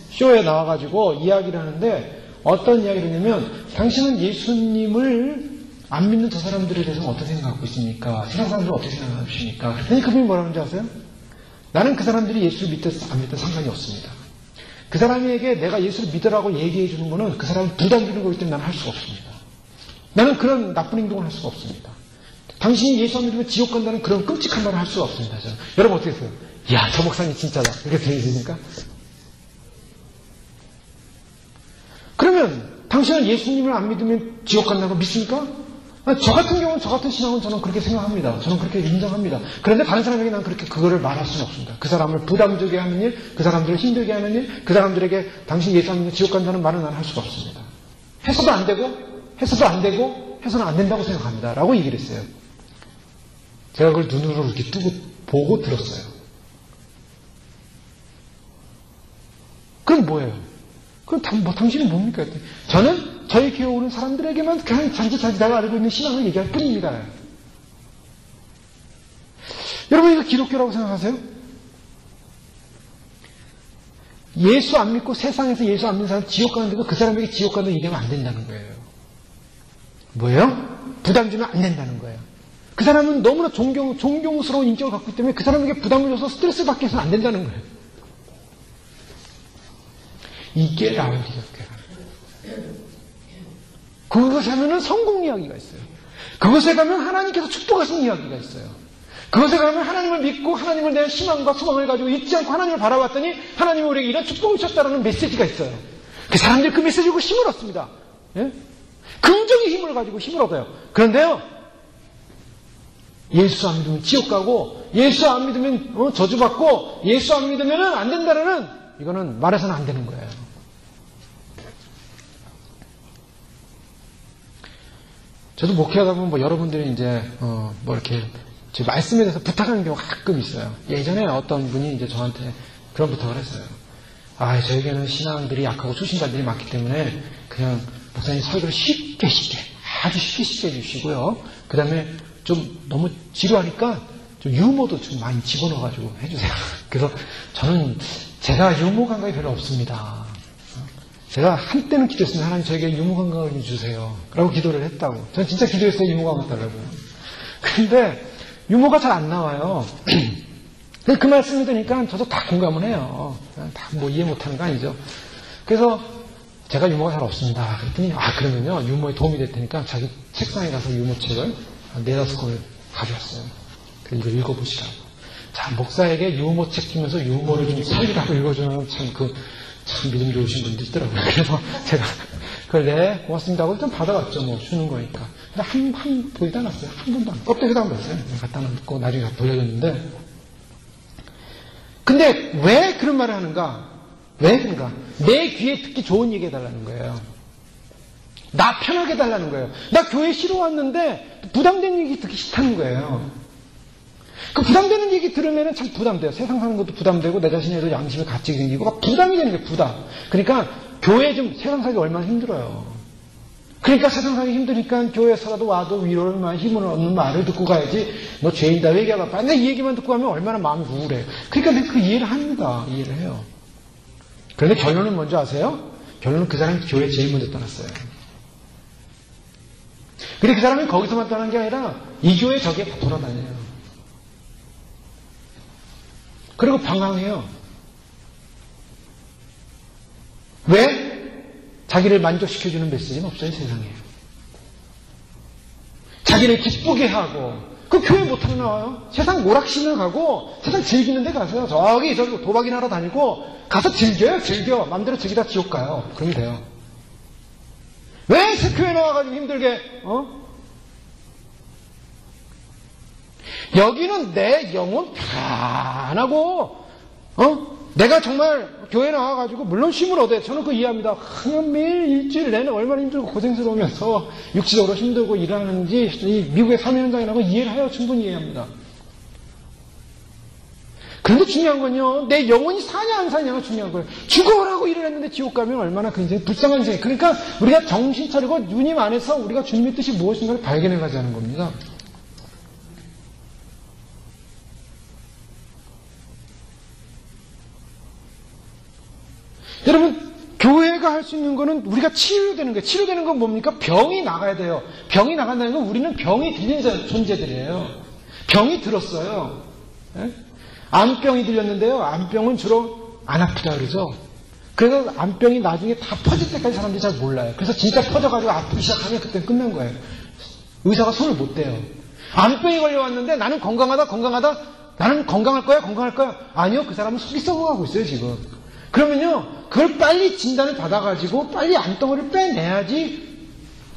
쇼에 나와가지고 이야기를 하는데 어떤 이야기를 하냐면 당신은 예수님을 안 믿는 저 사람들에 대해서 어떻게 생각하고 있습니까? 세상 사람들은 어떻게 생각하십니까? 그러니 그분이 뭐라고 하는지 아세요? 나는 그 사람들이 예수를 믿든 안 믿든 상관이 없습니다. 그 사람에게 내가 예수를 믿으라고 얘기해 주는 거는 그 사람을 부담 주는 거기 때문에 나는 할 수가 없습니다. 나는 그런 나쁜 행동을 할 수가 없습니다. 당신이 예수 안 믿으면 지옥 간다는 그런 끔찍한 말을 할 수가 없습니다. 저는. 여러분 어떻게 했어요? 야, 저 목사님 진짜다. 그렇게 들리십니까? 그러면 당신은 예수님을 안 믿으면 지옥 간다고 믿습니까? 저 같은 경우는 저 같은 신앙은 저는 그렇게 생각합니다. 저는 그렇게 인정합니다. 그런데 다른 사람에게 난 그렇게 그거를 말할 수는 없습니다. 그 사람을 부담 주게 하는 일, 그 사람들을 힘들게 하는 일, 그 사람들에게 당신 예수 안 믿으면 지옥 간다는 말은 난 할 수가 없습니다. 해서도 안 되고 해서는 안 된다고 생각합니다. 라고 얘기를 했어요. 제가 그걸 눈으로 이렇게 뜨고 보고 들었어요. 그럼 뭐예요? 그럼 당신은 뭡니까? 저는 저희 교회 오는 사람들에게만 그냥 잔지 내가 알고 있는 신앙을 얘기할 뿐입니다. 여러분, 이거 기독교라고 생각하세요? 예수 안 믿고 세상에서 예수 안 믿는 사람 지옥 가는데도 그 사람에게 지옥 가는 얘기하면 안 된다는 거예요. 뭐예요? 부담 주면 안 된다는 거예요. 그 사람은 너무나 존경스러운 인격을 갖고 있기 때문에 그 사람에게 부담을 줘서 스트레스 받게 해서는 안 된다는 거예요. 이게 라운 기독교예요. 그것에 가면은 성공 이야기가 있어요. 그것에 가면 하나님께서 축복하신 이야기가 있어요. 그것에 가면 하나님을 믿고 하나님을 대한 희망과 소망을 가지고 잊지 않고 하나님을 바라봤더니 하나님이 우리에게 이런 축복을 주셨다는 메시지가 있어요. 그 사람들이 그 메시지를 듣고 힘을 얻습니다. 예? 긍정의 힘을 가지고 힘을 얻어요. 그런데요, 예수 안 믿으면 지옥 가고 예수 안 믿으면 저주받고 예수 안 믿으면 안 된다는 이거는 말해서는 안 되는 거예요. 저도 목회하다 보면 여러분들이 이제 이렇게 제 말씀에 대해서 부탁하는 경우가 가끔 있어요. 예전에 어떤 분이 이제 저한테 그런 부탁을 했어요. 저에게는 신앙들이 약하고 초신자들이 많기 때문에 그냥 목사님 설교를 아주 쉽게 해주시고요. 그 다음에 좀 너무 지루하니까 좀 유머도 좀 많이 집어넣어가지고 해주세요. 그래서 저는 제가 유머 감각이 별로 없습니다. 제가 한때는 기도했습니다. 하나님 저에게 유머 감각을 좀 주세요. 라고 기도를 했다고. 저는 진짜 기도했어요. 유머 감각 달라고요. 근데 유머가 잘 안 나와요. 그 말씀을 드니까 저도 다 공감을 해요. 다 이해 못하는 거 아니죠. 그래서 제가 유머가 잘 없습니다. 그랬더니 그러면요 유머에 도움이 될 테니까 자기 책상에 가서 유머책을 4-5권을 가져왔어요. 그래서 이거 읽어보시라고. 자, 목사에게 유머책 주면서 유머를 좀 살리라고 읽어주는 참 믿음 좋으신 분들 있더라고요. 그래서 제가 그걸 고맙습니다 하고 좀 받아왔죠. 주는 거니까. 근데 보이다 놨어요. 한 번도 껍데기도 안 봤어요. 갖다 놓고 나중에 돌려줬는데. 근데 왜 그런 말을 하는가? 왜 그런가? 내 귀에 듣기 좋은 얘기 해달라는 거예요. 나 편하게 해달라는 거예요. 나 교회 쉬러 왔는데 부담되는 얘기 듣기 싫다는 거예요. 그 부담되는 얘기 들으면 참 부담돼요. 세상 사는 것도 부담되고 내 자신에도 양심이 갇히게 생기고 부담이 되는 게 부담. 그러니까 교회 좀 세상 살기 얼마나 힘들어요. 그러니까 세상 살기 힘드니까 교회에서라도 와도 위로를 힘을 얻는 말을 듣고 가야지. 너 죄인다 회개하라. 맨날 이 얘기만 듣고 가면 얼마나 마음이 우울해요. 그러니까 내가 그 이해를 합니다. 이해를 해요. 그런데 결론은 뭔지 아세요? 결론은 그 사람이 교회 제일 먼저 떠났어요. 근데 그 사람이 거기서만 떠난 게 아니라 이 교회 저기에 다 돌아다녀요. 그리고 방황해요. 왜? 자기를 만족시켜주는 메시지는 없어요, 세상에. 자기를 기쁘게 하고, 그 교회 못하러 나와요. 세상 오락신을 가고, 세상 즐기는 데 가세요. 저기 도박이나 하러 다니고, 가서 즐겨. 맘대로 즐기다 지옥 가요. 그러면 돼요. 왜 교회 나와가지고 힘들게, 여기는 내 영혼 편하고, 내가 정말 교회 나와가지고, 물론 쉼을 얻어요. 저는 그거 이해합니다. 그냥 매일 일주일 내내 얼마나 힘들고 고생스러우면서 육체적으로 힘들고 일하는지, 이 미국의 삶의 현장이라고 이해를 해요. 충분히 이해합니다. 그런데 중요한 건요, 내 영혼이 사냐 안 사냐가 중요한 거예요. 죽어라고 일을 했는데 지옥 가면 얼마나 굉장히 불쌍한 인생. 그러니까 우리가 정신 차리고 주님 안에서 우리가 주님의 뜻이 무엇인가를 발견해 가자는 겁니다. 여러분, 교회가 할 수 있는 거는 우리가 치유되는 거예요. 치유되는 건 뭡니까? 병이 나가야 돼요. 병이 나간다는 건 우리는 병이 들린 존재들이에요. 병이 들었어요. 네? 암병이 들렸는데요. 암병은 주로 안 아프다 그러죠. 그래서 암병이 나중에 다 퍼질 때까지 사람들이 잘 몰라요. 그래서 진짜 퍼져가지고 아프기 시작하면 그때는 끝난 거예요. 의사가 손을 못 대요. 암병이 걸려왔는데 나는 건강하다. 나는 건강할 거야. 아니요. 그 사람은 속이 썩어가고 있어요, 지금. 그러면요, 그걸 빨리 진단을 받아가지고 빨리 암덩어리를 빼내야지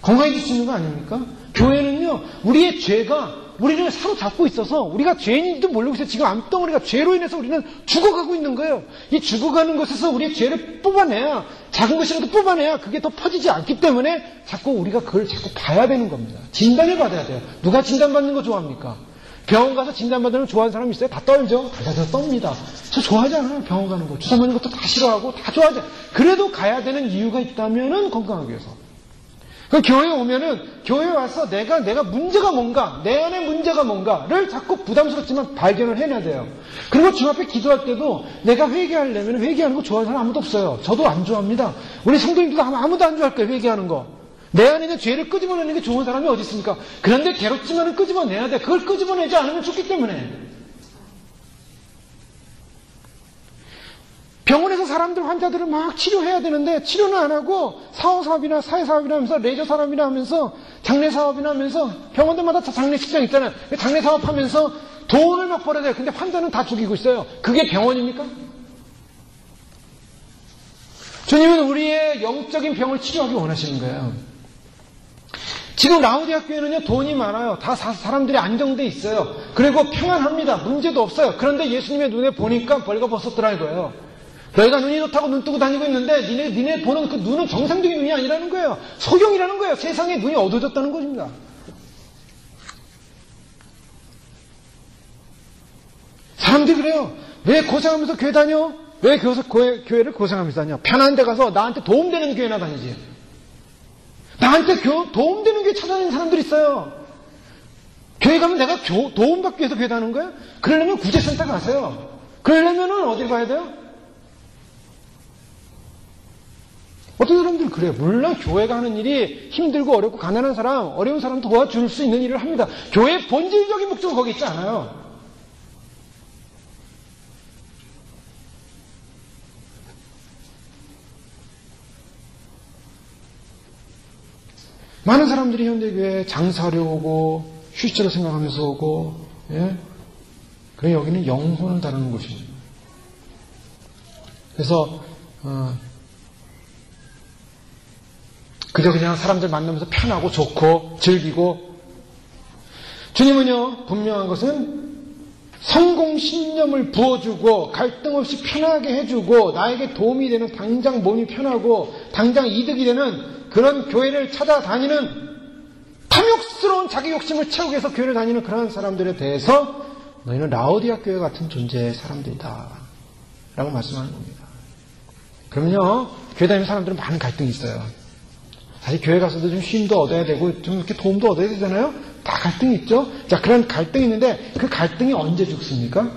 건강해질 수 있는 거 아닙니까? 교회는요, 우리의 죄가 우리를 사로잡고 있어서 우리가 죄인인지도 모르고 있어요. 지금 암덩어리가 죄로 인해서 우리는 죽어가고 있는 거예요. 이 죽어가는 것에서 우리의 죄를 뽑아내야, 작은 것이라도 뽑아내야 그게 더 퍼지지 않기 때문에 자꾸 우리가 그걸 자꾸 봐야 되는 겁니다. 진단을 받아야 돼요. 누가 진단받는 거 좋아합니까? 병원 가서 진단받으면 좋아하는 사람 있어요? 다 떨죠? 다 떱니다. 저 좋아하잖아요. 병원 가는 거. 주사 맞는 것도 다 싫어하고 다 좋아하죠. 그래도 가야 되는 이유가 있다면은 건강하기 위해서. 그 교회에 오면은 교회에 와서 내가 문제가 뭔가, 내 안에 문제가 뭔가를 자꾸 부담스럽지만 발견을 해내야 돼요. 그리고 주 앞에 기도할 때도 내가 회개하려면 회개하는 거 좋아하는 사람 아무도 없어요. 저도 안 좋아합니다. 우리 성도님들도 아무도 안 좋아할 거예요. 회개하는 거. 내 안에 있는 죄를 끄집어내는 게 좋은 사람이 어디 있습니까? 그런데 괴롭지만은 끄집어내야 돼. 그걸 끄집어내지 않으면 죽기 때문에. 병원에서 사람들, 환자들을 막 치료해야 되는데 치료는 안 하고 사후사업이나 사회사업이나 하면서 레저사업이나 하면서 장례사업이나 하면서 병원들마다 다 장례식장 있잖아요. 장례사업 하면서 돈을 막 벌어야 돼요. 근데 환자는 다 죽이고 있어요. 그게 병원입니까? 주님은 우리의 영적인 병을 치료하기 원하시는 거예요. 지금 라우디아 교회는요, 돈이 많아요. 다 사람들이 안정돼 있어요. 그리고 평안합니다. 문제도 없어요. 그런데 예수님의 눈에 보니까 벌거벗었더라 이거예요. 너희가 눈이 좋다고 눈 뜨고 다니고 있는데 니네 보는 그 눈은 정상적인 눈이 아니라는 거예요. 소경이라는 거예요. 세상에 눈이 어두워졌다는 것입니다. 사람들이 그래요. 왜 고생하면서 교회 다녀? 왜 교회를 고생하면서 다녀? 편한 데 가서 나한테 도움되는 교회나 다니지. 나한테 도움되는 교회 찾아다니는 사람들이 있어요. 교회 가면 내가 도움받기 위해서 교회 다니는 거야? 그러려면 구제센터 가세요. 그러려면 어딜 가야 돼요? 어떤 사람들은 그래요. 물론 교회가 하는 일이 힘들고 어렵고 가난한 사람, 어려운 사람 도와줄 수 있는 일을 합니다. 교회의 본질적인 목적은 거기 있지 않아요. 많은 사람들이 현대교회에 장사하려 오고 휴식처로 생각하면서 오고, 예? 그래 여기는 영혼을 다루는 곳입니다. 그래서 그저 그냥 사람들 만나면서 편하고 좋고 즐기고, 주님은요 분명한 것은 성공신념을 부어주고 갈등 없이 편하게 해주고 나에게 도움이 되는, 당장 몸이 편하고 당장 이득이 되는 그런 교회를 찾아다니는, 탐욕스러운 자기 욕심을 채우기 위해서 교회를 다니는 그런 사람들에 대해서 너희는 라오디아 교회 같은 존재의 사람들이다 라고 말씀하는 겁니다. 그러면요 교회 다니는 사람들은 많은 갈등이 있어요. 사실 교회 가서도 좀 쉼도 얻어야 되고 좀 이렇게 도움도 얻어야 되잖아요. 다 갈등이 있죠. 자, 그런 갈등이 있는데 그 갈등이 언제 죽습니까?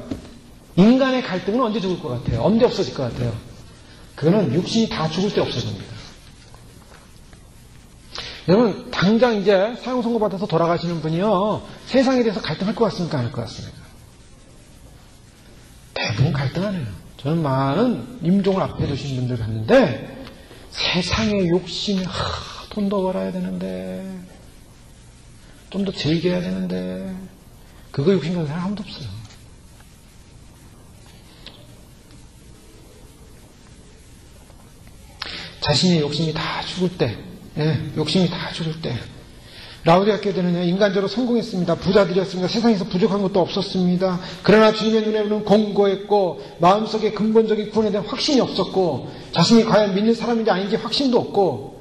인간의 갈등은 언제 죽을 것 같아요? 언제 없어질 것 같아요? 그거는 육신이 다 죽을 때 없어집니다. 여러분 당장 이제 사형 선고 받아서 돌아가시는 분이요 세상에 대해서 갈등할 것 같습니까? 안 할 것 같습니까? 대부분 갈등 안 해요. 저는 많은 임종을 앞에 두신 분들 봤는데 세상의 욕심이 돈 더 벌어야 되는데 좀 더 즐겨야 되는데 그거 욕심 가는 사람 아무도 없어요. 자신의 욕심이 다 죽을 때, 욕심이 다 죽을 때, 라우디아 교회는 인간적으로 성공했습니다. 부자들이었습니다. 세상에서 부족한 것도 없었습니다. 그러나 주님의 눈에는 공고했고 마음속에 근본적인 구원에 대한 확신이 없었고 자신이 과연 믿는 사람인지 아닌지 확신도 없고,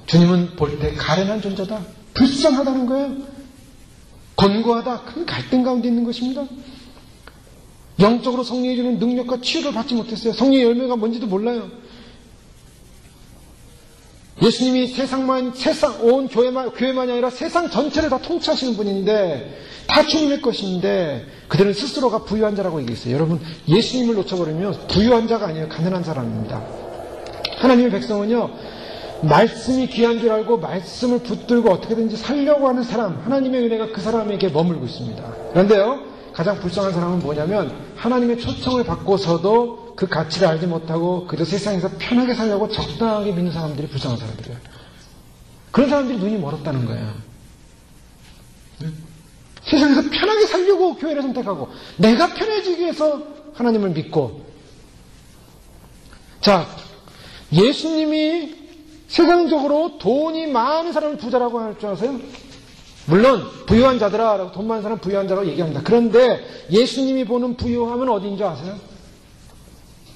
주님은 볼 때 가련한 존재다, 불쌍하다는 거예요. 권고하다, 큰 갈등 가운데 있는 것입니다. 영적으로 성령이 주는 능력과 치유를 받지 못했어요. 성령의 열매가 뭔지도 몰라요. 예수님이 온 교회만이 아니라 세상 전체를 다 통치하시는 분인데, 다 주님의 것인데, 그들은 스스로가 부유한 자라고 얘기했어요. 여러분, 예수님을 놓쳐버리면 부유한 자가 아니에요. 가난한 사람입니다. 하나님의 백성은요, 말씀이 귀한 줄 알고 말씀을 붙들고 어떻게든지 살려고 하는 사람, 하나님의 은혜가 그 사람에게 머물고 있습니다. 그런데요, 가장 불쌍한 사람은 뭐냐면, 하나님의 초청을 받고서도 그 가치를 알지 못하고 그저 세상에서 편하게 살려고 적당하게 믿는 사람들이 불쌍한 사람들이에요. 그런 사람들이 눈이 멀었다는 거예요. 세상에서 편하게 살려고 교회를 선택하고 내가 편해지기 위해서 하나님을 믿고. 자, 예수님이 세상적으로 돈이 많은 사람을 부자라고 할 줄 아세요? 물론 부유한 자들아 라고, 돈 많은 사람 부유한 자라고 얘기합니다. 그런데 예수님이 보는 부유함은 어디인 줄 아세요?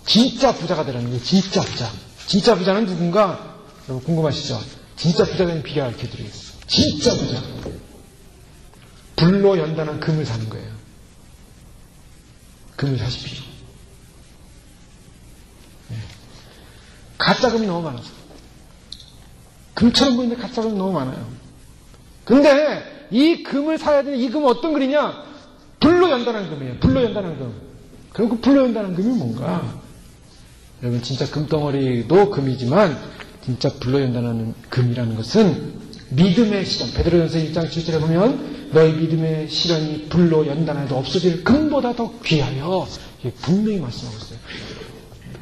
진짜 부자가 되라는 거예요. 진짜 부자. 진짜 부자는 누군가? 여러분 궁금하시죠? 진짜 부자는 비례 알려드리겠습니다. 진짜 부자. 불로 연단한 금을 사는 거예요. 금을 사십시오. 네. 가짜금이 너무 많아서. 금처럼 보이는데 가짜금이 너무 많아요. 근데 이 금을 사야 되는 이 금은 어떤 금이냐? 불로 연단한 금이에요. 불로 연단한 금. 그럼 그 불로 연단한 금이 뭔가? 여러분 진짜 금덩어리도 금이지만 진짜 불로 연단하는 금이라는 것은 믿음의 시련. 베드로전서 1장 7절에 보면 너희 믿음의 시련이 불로 연단해도 없어질 금보다 더 귀하여, 분명히 말씀하고 있어요.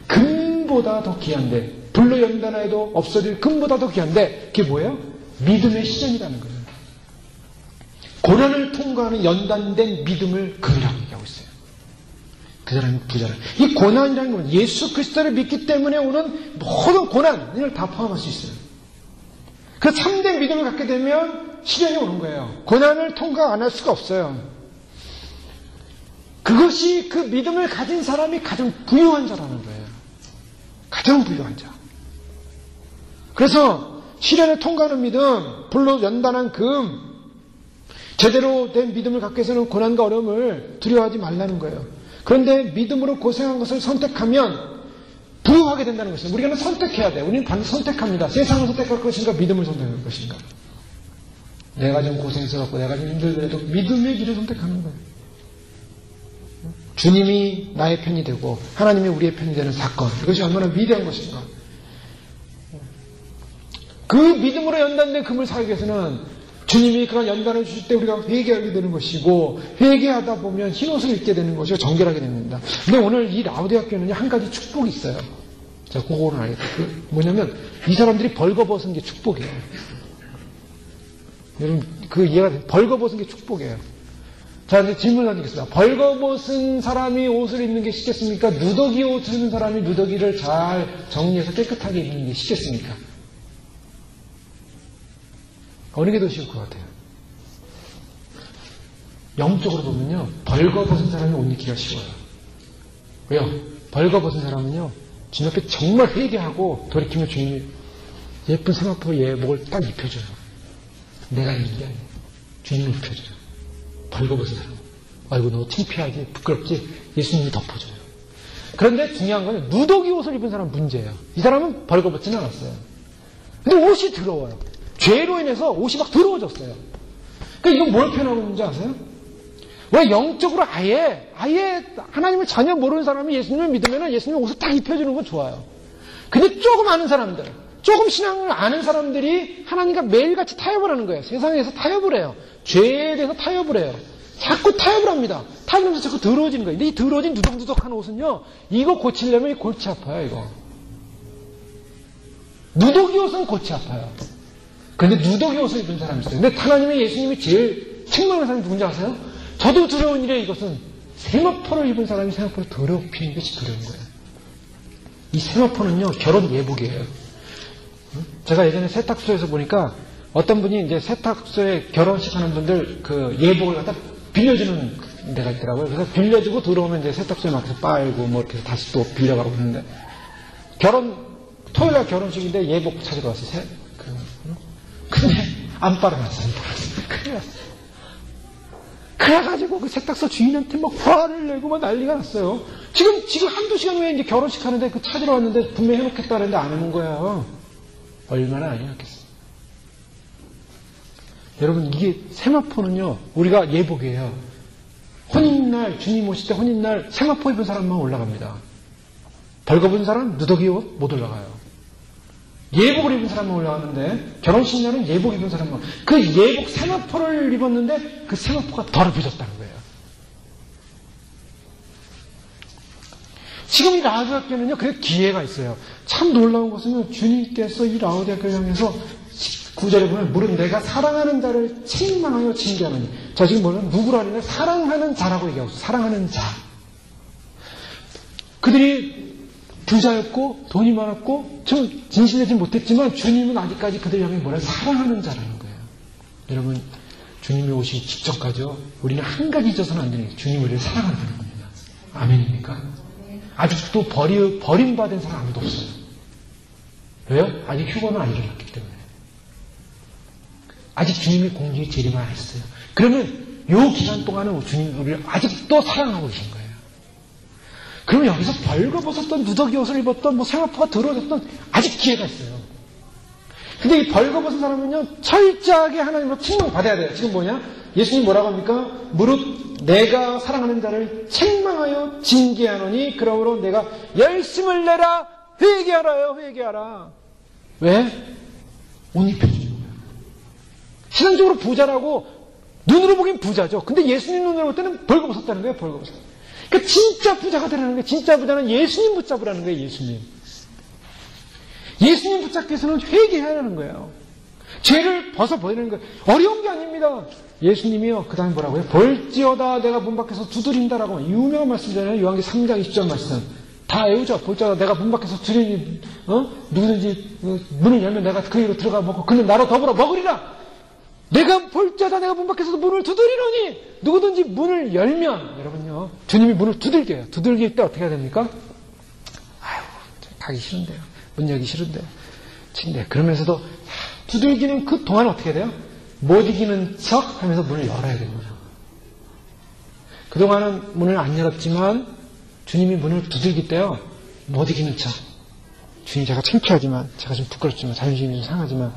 금보다 더 귀한데, 불로 연단해도 없어질 금보다 더 귀한데, 그게 뭐예요? 믿음의 시련이라는 거예요. 고난을 통과하는 연단된 믿음을 금이라고 얘기하고 있어요. 그 사람이 부자라. 이 고난이라는 건 예수 그리스도를 믿기 때문에 오는 모든 고난을 다 포함할 수 있어요. 그 참된 믿음을 갖게 되면 시련이 오는 거예요. 고난을 통과 안 할 수가 없어요. 그것이 그 믿음을 가진 사람이 가장 부유한 자라는 거예요. 가장 부유한 자. 그래서 시련을 통과하는 믿음, 불로 연단한 금, 제대로 된 믿음을 갖기 위해서는 고난과 어려움을 두려워하지 말라는 거예요. 그런데 믿음으로 고생한 것을 선택하면 부유하게 된다는 것입니다. 우리가 선택해야 돼요. 우리는 반드시 선택합니다. 세상을 선택할 것인가, 믿음을 선택할 것인가. 내가 좀 고생스럽고 내가 좀 힘들더라도 믿음의 길을 선택하는 거예요. 주님이 나의 편이 되고 하나님이 우리의 편이 되는 사건, 이것이 얼마나 위대한 것인가. 그 믿음으로 연단된 금을 사기 위해서는 주님이 그런 연단을 주실 때 우리가 회개하게 되는 것이고, 회개하다 보면 흰옷을 입게 되는 것이고 정결하게 됩니다. 근데 오늘 이 라우디아 교회는 한 가지 축복이 있어요. 제가 그거는 알겠어요. 뭐냐면 이 사람들이 벌거벗은 게 축복이에요. 여러분 그 이해가 돼요? 벌거벗은 게 축복이에요. 자, 이제 질문 던지겠습니다. 벌거벗은 사람이 옷을 입는 게 쉽겠습니까? 누더기 옷을 입는 사람이 누더기를 잘 정리해서 깨끗하게 입는 게 쉽겠습니까? 어느 게 더 쉬울 것 같아요? 영적으로 보면요, 벌거벗은 사람이 옷 입기가 쉬워요. 왜요? 벌거벗은 사람은요, 주님 앞에 정말 회개하고 돌이키면 주님이 예쁜 세마포 얘 목을 딱 입혀줘요. 내가 입는 게 아니에요. 주님이 입혀줘요. 벌거벗은 사람. 아이고 너 창피하지, 부끄럽지? 예수님이 덮어줘요. 그런데 중요한 건 누더기 옷을 입은 사람 문제예요. 이 사람은 벌거벗지는 않았어요. 근데 옷이 더러워요. 죄로 인해서 옷이 막 더러워졌어요. 그러니까 이건 뭘 표현하고 있는지 아세요? 왜 영적으로 아예 하나님을 전혀 모르는 사람이 예수님을 믿으면 예수님 옷을 딱 입혀주는 건 좋아요. 근데 조금 아는 사람들, 조금 신앙을 아는 사람들이 하나님과 매일같이 타협을 하는 거예요. 세상에서 타협을 해요. 죄에 대해서 타협을 해요. 자꾸 타협을 합니다. 타협하면서 자꾸 더러워지는 거예요. 근데 이 더러워진 누덕누덕한 옷은요, 이거 고치려면 이 골치 아파요, 이거. 누더기 옷은 골치 아파요. 근데 누더기 옷을 입은 사람이 있어요. 근데 하나님의 예수님이 제일 책망하는 사람이 누군지 아세요? 저도 두려운 일에 이것은 세마포를 입은 사람이 세마포를 더럽히는 것이 두려운 거예요. 이 세마포는요, 결혼 예복이에요. 제가 예전에 세탁소에서 보니까 어떤 분이 이제 세탁소에 결혼식 하는 분들 그 예복을 갖다 빌려주는 데가 있더라고요. 그래서 빌려주고 들어오면 이제 세탁소에 막혀서 빨고 뭐 이렇게 다시 또 빌려가고 그러는데, 토요일날 결혼식인데 예복 찾으러 왔어요. 근데 안 빨아놨어요. 큰일 났어요. 그래가지고 그 세탁소 주인한테 막 화를 내고 막 난리가 났어요. 지금 한두 시간 후에 이제 결혼식 하는데 그 찾으러 왔는데 분명히 해놓겠다 그랬는데 안 해놓은 거예요. 얼마나 안 해놨겠어요. 여러분, 이게 세마포는요, 우리가 예복이에요. 혼인날, 주님 오실 때 혼인날 세마포 입은 사람만 올라갑니다. 벌거벗은 사람, 누더기 옷 못 올라가요. 예복을 입은 사람만 올라가는데, 결혼식 날은 예복 입은 사람만, 그 예복 세마포를 입었는데 그 세마포가 더럽혀졌다는 거예요. 지금 이 라우디아 교회는요, 그래 기회가 있어요. 참 놀라운 것은 주님께서 이 라우디아 교회를 향해서 9절에 보면 무릇 내가 사랑하는 자를 책망하여 징계하느니. 자, 지금 뭐냐면 누구라는 사랑하는 자라고 얘기하고 있어요. 사랑하는 자. 그들이 부자였고 돈이 많았고 좀 진실되지 못했지만 주님은 아직까지 그들 향해 뭐라 사랑하는 자라는 거예요. 여러분, 주님이 오시기 직전까지요, 우리는 한 가지 잊어서는 안 되는 게 주님 우리를 사랑한다는 겁니다. 아멘입니까? 아직도 버림받은 사람 아무도 없어요. 왜요? 아직 휴거는 안 일어났기 때문에. 아직 주님이 공중에 재림을 안 했어요. 그러면 요 기간 동안은 주님이 우리를 아직도 사랑하고 계신 거예요. 그러면 여기서 벌거벗었던 누더기 옷을 입었던 뭐 세마포가 더러워졌던 아직 기회가 있어요. 근데 이 벌거벗은 사람은요 철저하게 하나님으로 책망받아야 돼요. 지금 뭐냐? 예수님 뭐라고 합니까? 무릇 내가 사랑하는 자를 책망하여 징계하노니 그러므로 내가 열심을 내라. 회개하라요. 회개하라. 왜? 옷 입혀주는 거예요. 신앙적으로 부자라고 눈으로 보기엔 부자죠. 근데 예수님 눈으로 볼 때는 벌거벗었다는 거예요. 벌거벗었다. 그러니까 진짜 부자가 되라는 거예요. 진짜 부자는 예수님 붙잡으라는 거예요. 예수님. 예수님 붙잡기 위해서는 회개해야 하는 거예요. 죄를 벗어버리는 거예요. 어려운 게 아닙니다. 예수님이요. 그 다음에 뭐라고요? 볼지어다 내가 문 밖에서 두드린다라고 유명한 말씀이잖아요. 요한계시록 3장 20절 말씀. 다 외우죠. 볼지어다 내가 문 밖에서 두드리니 누구든지 문을 열면 내가 그에게로 들어가 먹고 그는 나로 더불어 먹으리라. 내가 볼지어다 내가 문 밖에서 문을 두드리노니 누구든지 문을 열면 여러분요. 주님이 문을 두들겨요. 두들길 때 어떻게 해야 됩니까? 아유 가기 싫은데요. 문 열기 싫은데요. 친데 그러면서도 두들기는 그 동안 어떻게 해야 돼요? 못 이기는 척 하면서 문을 열어야 됩니다. 그동안은 문을 안 열었지만 주님이 문을 두들길 때요. 못 이기는 척. 주님 제가 창피하지만 제가 좀 부끄럽지만 자존심이 좀 상하지만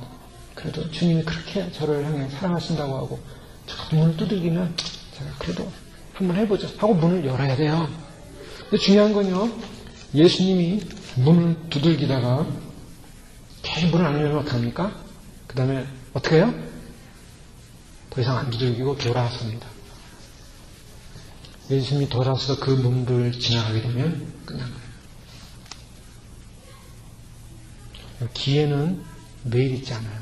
그래도 주님이 그렇게 저를 향해 사랑하신다고 하고 저 문을 두들기면 제가 그래도 한번 해보죠 하고 문을 열어야 돼요. 근데 중요한 건요. 예수님이 문을 두들기다가 계속 문을 안 열면 어떡합니까? 그 다음에 어떻게 해요? 더 이상 안 두들기고 돌아섭니다. 예수님이 돌아서서 그 문을 지나가게 되면 끝난 거예요. 기회는 매일 있지 않아요.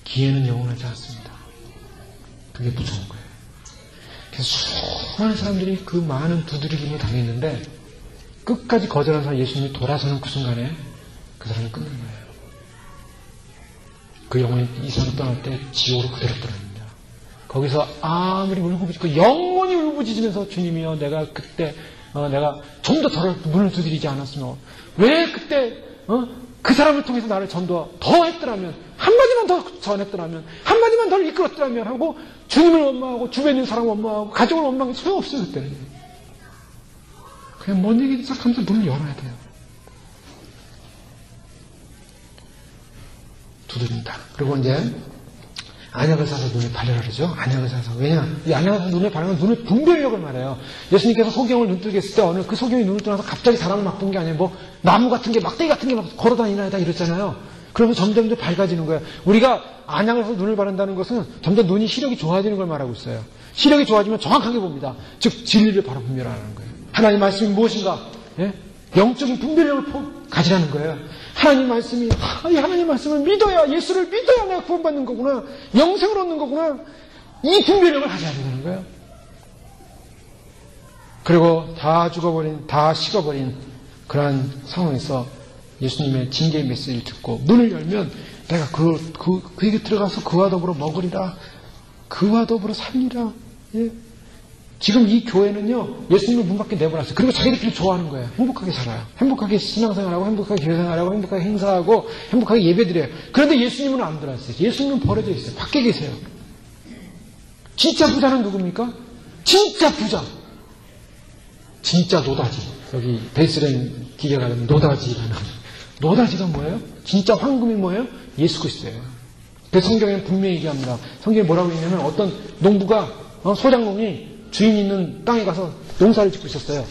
기회는 영원하지 않습니다. 그게 무서운 거예요. 그래서 수많은 사람들이 그 많은 두드리김을 당했는데 끝까지 거절한 사람 예수님이 돌아서는 그 순간에 그 사람이 끝난 거예요. 그 영혼이 이 세상을 떠날 때 지옥으로 그대로 떨어집니다. 거기서 아무리 울부짖고 영원히 울부짖으면서 주님이여 내가 그때 내가 좀 더 덜 문을 두드리지 않았으면 왜 그때 그 사람을 통해서 나를 전도 더 했더라면 한마디만 더 전했더라면 한마디만 더 이끌었더라면 하고 주님을 원망하고 주변에 있는 사람을 원망하고 가족을 원망해도 소용없어요. 그때는 그냥 뭔 얘기 시작하면서 문을 열어야 돼요. 두드린다. 그리고 이제 안약을 사서 눈에 바르라 그러죠. 안약을 사서. 왜냐? 이 안약을 사서 눈에 바르면 눈의 분별력을 말해요. 예수님께서 소경을 눈뜨게 했을 때 어느 그 소경이 눈을 떠나서 갑자기 사람을 막 본 게 아니에요. 뭐 나무 같은 게 막대기 같은 게 막 걸어다니나 이랬잖아요. 그러면 점점 밝아지는 거예요. 우리가 안약을 사서 눈을 바른다는 것은 점점 눈이 시력이 좋아지는 걸 말하고 있어요. 시력이 좋아지면 정확하게 봅니다. 즉 진리를 바로 분별하는 거예요. 하나님 말씀이 무엇인가? 예? 영적인 분별력을 가지라는 거예요. 하나님 말씀이 이 하나님 말씀을 믿어야 예수를 믿어야 내가 구원받는 거구나. 영생을 얻는 거구나. 이 분별력을 가져야 되는 거예요. 그리고 다 죽어버린 다 식어버린 그러한 상황에서 예수님의 징계의 메시지를 듣고 문을 열면 내가 그에게 들어가서 그와 더불어 먹으리라. 그와 더불어 살리라. 예? 지금 이 교회는요, 예수님을 문 밖에 내버렸어요. 그리고 자기들끼리 좋아하는 거예요. 행복하게 살아요. 행복하게 신앙생활하고, 행복하게 교회생활하고, 행복하게 행사하고, 행복하게 예배드려요. 그런데 예수님은 안 들어왔어요. 예수님은 버려져 있어요. 밖에 계세요. 진짜 부자는 누굽니까? 진짜 부자. 진짜 노다지. 여기 베이스라인 기계가 되면 노다지라는. 노다지가 뭐예요? 진짜 황금이 뭐예요? 예수 그리스도예요. 그 성경에는 분명히 얘기합니다. 성경에 뭐라고 얘기하냐면 어떤 농부가, 소작농이 주인 있는 땅에 가서 농사를 짓고 있었어요.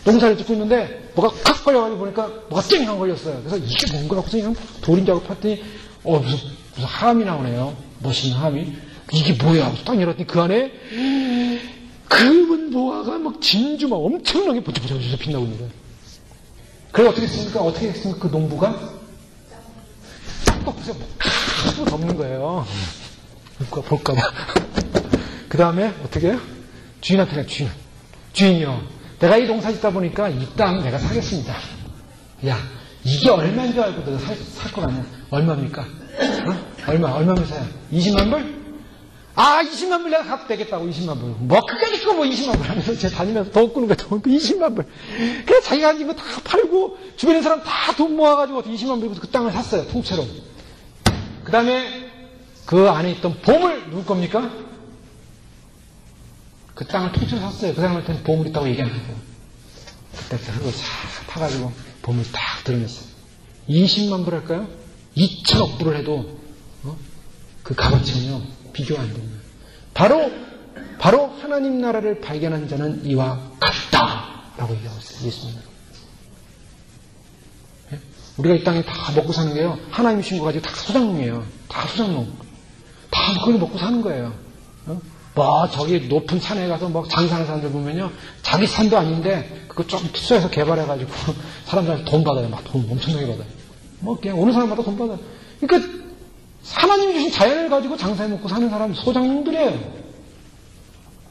농사를 짓고 있는데 뭐가 칵 걸려가지고 보니까 뭐가 쨍 걸렸어요. 그래서 이게 뭔가 하고서 그냥 돌인 줄 알고 봤더니 무슨 함이 나오네요. 멋있는 함이. 이게 뭐야 하고 딱 열었더니 그 안에 금은 보화가 막 진주 막 엄청나게 번쩍번쩍 빛나고 있는 거예요. 그래서 어떻게 했습니까? 어떻게 했습니까? 그 농부가 딱 보세요. 탁 덮는 거예요. 볼까봐. 그 다음에 어떻게 해요? 주인한테 주인이요. 내가 이 농사 짓다 보니까 이 땅 내가 사겠습니다. 야, 이게 얼마인 줄 알고 내가 살 거 아니야. 얼마입니까? 얼마면 사요? 20만 불? 20만 불 내가 갚도 되겠다고, 20만 불. 뭐, 그게 있고 뭐 20만 불 하면서 제가 다니면서 돈 끄는 거야, 돈 20만 불. 그래서 자기가 가진 거 다 팔고, 주변에 있는 사람 다 돈 모아가지고 20만 불 그 땅을 샀어요, 통째로. 그 다음에 그 안에 있던 보물, 누구 겁니까? 그 땅을 통째로 샀어요. 그 사람한테는 보물 있다고 얘기 안 하고. 그때부터 흙을 싹 파가지고 보물 딱 드러냈어요. 20만 불 할까요? 2천억 불을 해도 그 값어치는요 비교가 안 됩니다. 바로 하나님 나라를 발견한 자는 이와 같다라고 얘기하고 있어요. 예수님. 우리가 이 땅에 다 먹고 사는 게요, 하나님 주신 거 가지고 다 소장농이에요. 다 소장농. 다 그걸 먹고 사는 거예요. 저기 높은 산에 가서 장사하는 사람들 보면요, 자기 산도 아닌데 그거 좀 투자해서 개발해가지고 사람들한테 돈 받아요. 막 돈 엄청나게 받아요. 그냥 어느 사람마다 돈 받아요. 그러니까 하나님 주신 자연을 가지고 장사해 먹고 사는 사람 소장농들이에요.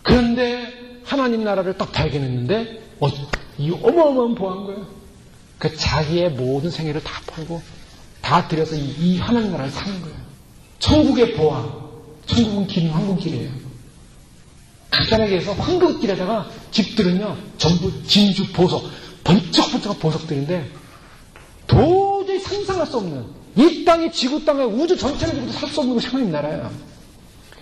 그런데 하나님 나라를 딱 발견했는데 이 어마어마한 보한 거예요. 그 자기의 모든 생애를 다 팔고 다 들여서 이 하나님 나라를 사는 거예요. 천국의 보화. 천국은 긴 황금길이에요. 간단하게 해서 황금길에다가 집들은요 전부 진주 보석, 번쩍번쩍한 보석들인데 도저히 상상할 수 없는, 이 땅에 지구 땅에 우주 전체를 주고도 살 수 없는 것이 하나님 나라예요.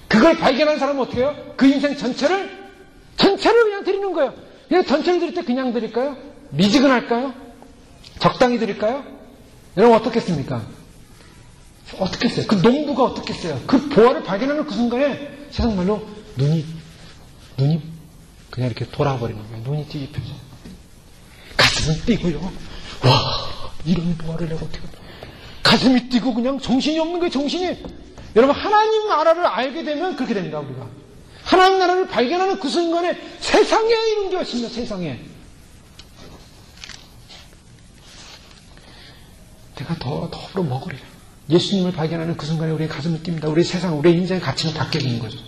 그걸 발견한 사람은 어떻게 해요? 그 인생 전체를 그냥 드리는 거예요. 그냥 전체를 드릴 때 그냥 드릴까요? 미지근할까요? 적당히 드릴까요? 여러분 어떻겠습니까? 어떻겠어요? 그 농부가 어떻겠어요? 그 보화를 발견하는 그 순간에 세상 말로 눈이 그냥 이렇게 돌아버리는 거예요. 눈이 뒤집혀져요. 가슴은 뛰고요. 와, 이런 보화를 내가 어떻게, 가슴이 뛰고 그냥 정신이 없는 거예요. 정신이. 여러분 하나님 나라를 알게 되면 그렇게 됩니다. 우리가 하나님 나라를 발견하는 그 순간에 세상에 이런 게 있습니다. 세상에 내가 더불어 먹으리라. 예수님을 발견하는 그 순간에 우리의 가슴이 뜁니다. 우리 세상, 우리의 인생의 가치는 바뀌어지는 거죠.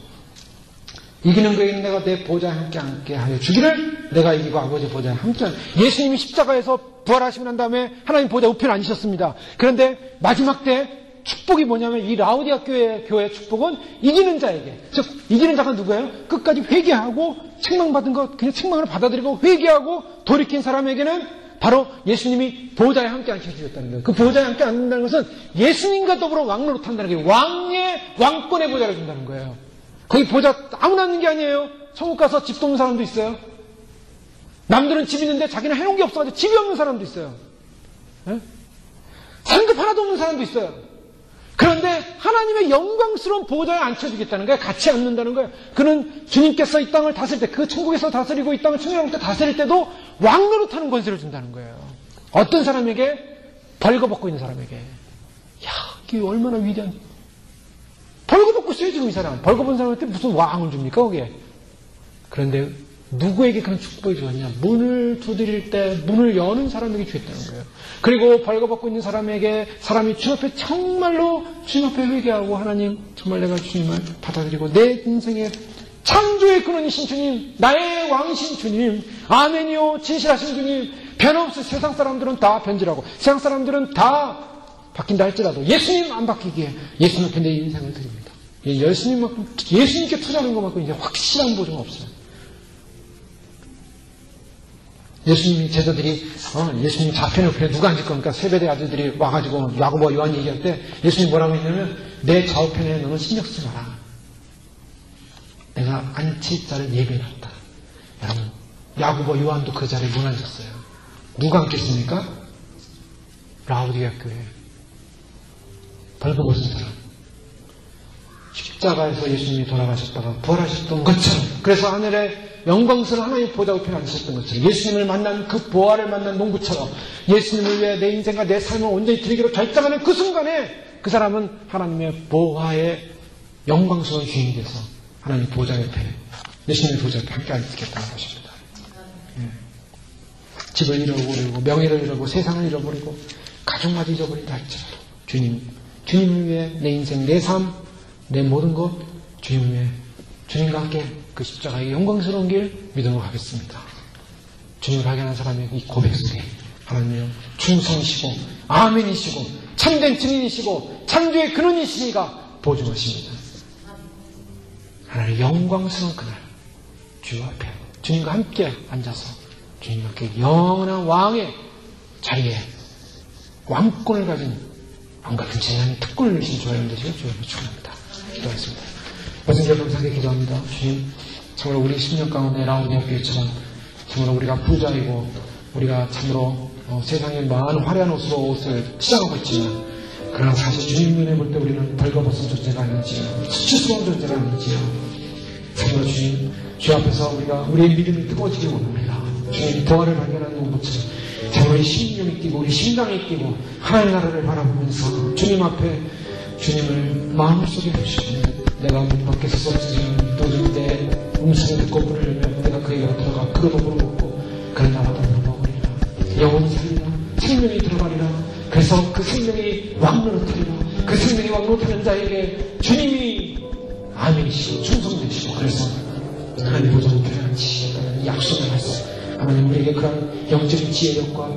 이기는 그에게는 내가 내 보좌에 함께 하여 주기를, 내가 이기고 아버지 보좌에 함께 하여. 예수님이 십자가에서 부활하시고 난 다음에 하나님 보좌 우편에 앉으셨습니다. 그런데 마지막 때 축복이 뭐냐면 이 라우디아 교회의 축복은 이기는 자에게, 즉 이기는 자가 누구예요? 끝까지 회개하고 책망받은 것 그냥 책망을 받아들이고 회개하고 돌이킨 사람에게는 바로 예수님이 보좌에 함께 앉혀주셨다는 거예요. 그 보좌에 함께 앉는다는 것은 예수님과 더불어 왕노릇 한다는 게 왕권의 보좌를 준다는 거예요. 거기 보좌 아무나 앉는 게 아니에요. 천국 가서 집 돕는 사람도 있어요. 남들은 집 있는데 자기는 해놓은 게 없어가지고 집이 없는 사람도 있어요. 상급 하나도 없는 사람도 있어요. 그런데 하나님의 영광스러운 보좌에 앉혀주겠다는 거예요. 같이 앉는다는 거예요. 그는 주님께서 이 땅을 다스릴 때, 그 천국에서 다스리고 이 땅을 천국에서 다스릴 때도 왕노릇하는 권세를 준다는 거예요. 어떤 사람에게? 벌거벗고 있는 사람에게. 야, 이게 얼마나 위대한. 벌거벗고 있어요 지금 이 사람. 벌거벗은 사람한테 무슨 왕을 줍니까 거기에. 그런데 누구에게 그런 축복이 주었냐? 문을 두드릴 때 문을 여는 사람에게 주었다는 거예요. 그리고 벌거벗고 있는 사람에게, 사람이 주님 앞에 정말로 주님 앞에 회개하고, 하나님 정말 내가 주님을 받아들이고 내 인생의 창조의 근원이신 주님, 나의 왕이신 주님, 아멘이요 진실하신 주님, 변함없이 세상 사람들은 다 변질하고 세상 사람들은 다 바뀐다 할지라도 예수님 안 바뀌기에 예수님 앞에 내 인생을 드립니다. 예수님께 투자하는 것만큼 이제 확실한 보증은 없어요. 예수님이 제자들이 예수님 좌편에 옆에 누가 앉을 겁니까? 세베대 아들들이 와가지고 야고보와 요한 얘기할 때 예수님이 뭐라고 했냐면, 내 좌우편에 너는 신경 쓰지 마라. 내가 앉힐 자를 예비해놨다. 여러분, 야고보와 요한도 그 자리에 못 앉았어요. 누가 앉겠습니까? 라우디아 교회. 벌거벗은 사람. 십자가에서 예수님이 돌아가셨다가 부활하셨던 것처럼, 그래서 하늘에 영광스러운 하나님의 보좌 우편에 앉으셨던 것처럼, 예수님을 만난 그 보화를 만난 농부처럼 예수님을 위해 내 인생과 내 삶을 온전히 드리기로 결정하는 그 순간에 그 사람은 하나님의 보화의 영광스러운 주인이 돼서 하나님 보좌 옆에, 예수님의 보좌 옆에 함께 앉겠다는 것입니다. 집을 잃어버리고 명예를 잃어버리고 세상을 잃어버리고 가족마저 잃어버린다 할지라도 주님을 위해 내 인생, 내 삶, 내 모든 것 주님을 위해 주님과 함께 그 십자가의 영광스러운 길 믿음으로 가겠습니다. 주님을 발견한 사람의 이 고백 속에 하나님이여 충성이시고 아멘이시고 참된 증인이시고 창조의 근원이시니가 보증하십니다. 하나님의 영광스러운 그날 주 앞에 주님과 함께 앉아서 주님과 함께 영원한 왕의 자리에 왕권을 가진 왕같은 재난의 특권을 누리신 주님 되시길 주님을 축원합니다. 기도하겠습니다. 말씀 감사하게 기도합니다. 주님, 참으로 우리 10년 가운데 라우디아 교회처럼 참으로 우리가 부자이고 우리가 참으로 세상에 많은 화려한 옷을 치장하고 있지만 그러나 사실 주님 눈에 볼 때 우리는 벌거벗은 존재가 아니지요. 수치스러운 존재가 아니지요. 참으로 주님, 주 앞에서 우리의 믿음이 뜨거워지기 원합니다. 주님 동화를 발견하는 것처럼 참으로 우리 심령이 뛰고 우리 심장이 뛰고 하나님 나라를 바라보면서 주님 앞에 주님을 마음속에 모시고 내가 문 밖에 서서 또는 내 음성을 듣고 문을 열면 내가 그에게 들어가 그로도 물어보고 그는 나와도 물어보리라. 영혼이 살리라. 생명이 들어가리라. 그래서 그 생명이 왕노릇하리라. 그 생명이 왕노릇하는 자에게 주님이 아멘이시고 충성되시고 그래서 하나님 보좌로 들어가시겠다는 약속을 하시고 하나님 우리에게 그런 영적인 지혜력과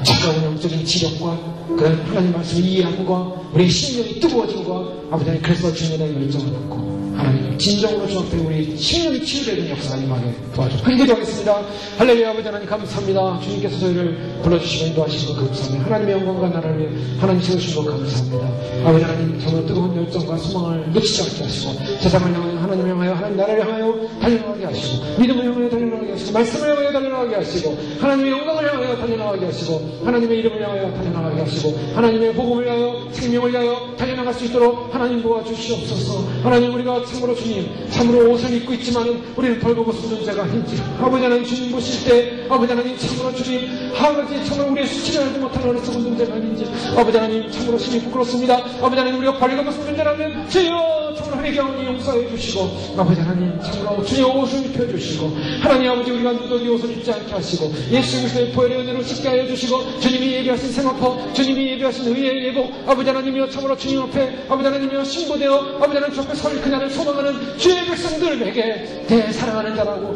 차가운 영적인 지력과 그런 하나님 말씀을 이해함과 우리의 심령이 뜨거워짐과 아버지 하나님 그래서 주님에 대한 열정을 갖고 하나님 진정으로 주 앞에 우리 심령이 치유되는 역사가 임하게 도와줘 기도하겠습니다. 할렐루야. 아버지 하나님 감사합니다. 주님께서 저희를 불러주시고 인도하시는 그 감사합니다. 하나님의 영광과 나라를 위해 하나님 세우신 것 감사합니다. 아버지 하나님 정말 뜨거운 열정과 소망을 놓치지 않게 하시고 세상을 향하여 하나님을 향하여 하나님 나라를 향하여 달려나가게 하시고 믿음을 향하여 달려나가게 하시고 말씀을 향하여 달려나가게 하시고 하나님의 영광을 향하여 달려나가게 하시고 하나님의 이름을 향하여 달려나가게 하시고 하나님의 복음을 향하여 생명을 향하여 달려나갈 수 있도록 하나님 도와주시옵소서. 하나님 우리가 참으로 주님 참으로 옷을 입고 있지만 우리는 벌거벗은 존재가 아닌지 아버지 하나님 주님 보실 때 아버지 하나님 참으로 주님 아버지 참으로 우리의 수치를 알지 못하는 어리석은 존재가 아닌지 아버지 하나님 참으로 주님 부끄럽습니다. 아버지 하나님 우리가 벌거벗은 존재라면 주여 참으로 회개하오니 용서해 주시고 아버지 하나님 참으로 주님 옷을 입혀주시고 하나님 아버지 우리가 누더기 옷을 입지 않게 하시고 예수 그리스도의 보혈의 은혜로 씻게 하여 주시고 주님이 예비하신 생업허 주님이 예비하신 의의 예복 아버지 하나님이여 참으로 주님 앞에 아버지 하나님이여 신고되어 아버지 하나님 주 앞에 설 그날을 소망하는 주의 백성들에게 내 사랑하는 자라고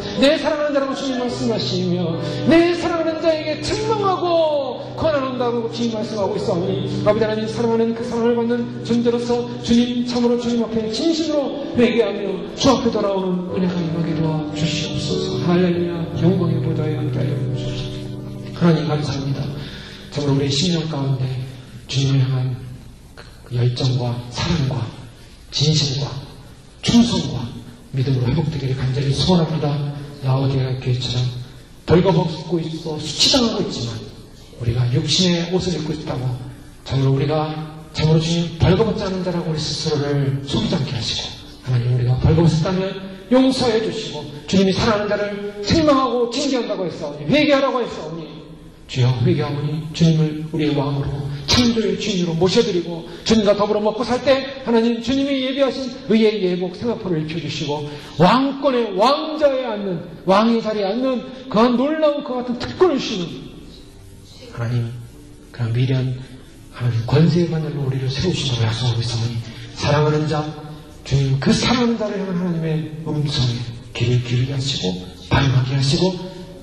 주님 말씀하시며 내 사랑하는 자에게 책망하고 권한한다고 주님 말씀하고 있사오니 아버지 하나님 사랑하는 그 사랑을 받는 존재로서 주님 참으로 주님 앞에 진심으로 회개하며 주 앞에 돌아오는 은혜가 임하게 도와 주시옵소서. 할렐루야. 영광의 보좌에 함께 하여 주시옵소서. 하나님 감사합니다. 정말 우리의 심령 가운데 주님을 향한 그 열정과 사랑과 진심과 충성과 믿음으로 회복되기를 간절히 소원합니다. 라오디아 교회처럼 벌거벗고 있어 수치당하고 있지만 우리가 육신의 옷을 입고 있다고 참으로 우리가 참으로 주님 벌거벗지 않은 자라고 우리 스스로를 속이지 않게 하시고 하나님 우리가 벌거벗었다면 용서해 주시고 주님이 사랑하는 자를 책망하고 징계한다고 했사오니 회개하라고 했사오니 주여 회개하오니 주님을 우리의 왕으로 창조의 주인으로 모셔드리고 주님과 더불어 먹고 살 때 하나님 주님이 예비하신 의의 예복 생업포를 입혀주시고 왕권의 왕자에 앉는 왕의 자리에 앉는 그한 놀라운 그 같은 특권을 주시는 하나님 그런 미련 하나님 권세의 바늘로 우리를 세우시라고 약속하고 있사오니 사랑하는 자 주님 그 사랑하는 자를 향한 하나님의 음성에 귀를 기울게 하시고 반응하게 하시고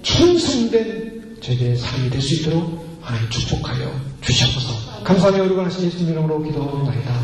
충성된 저희들의 삶이 될 수 있도록 하나님 축복하여 주시옵소서. 감사하며 우리가 하신 예수님 이름으로 기도하옵나이다.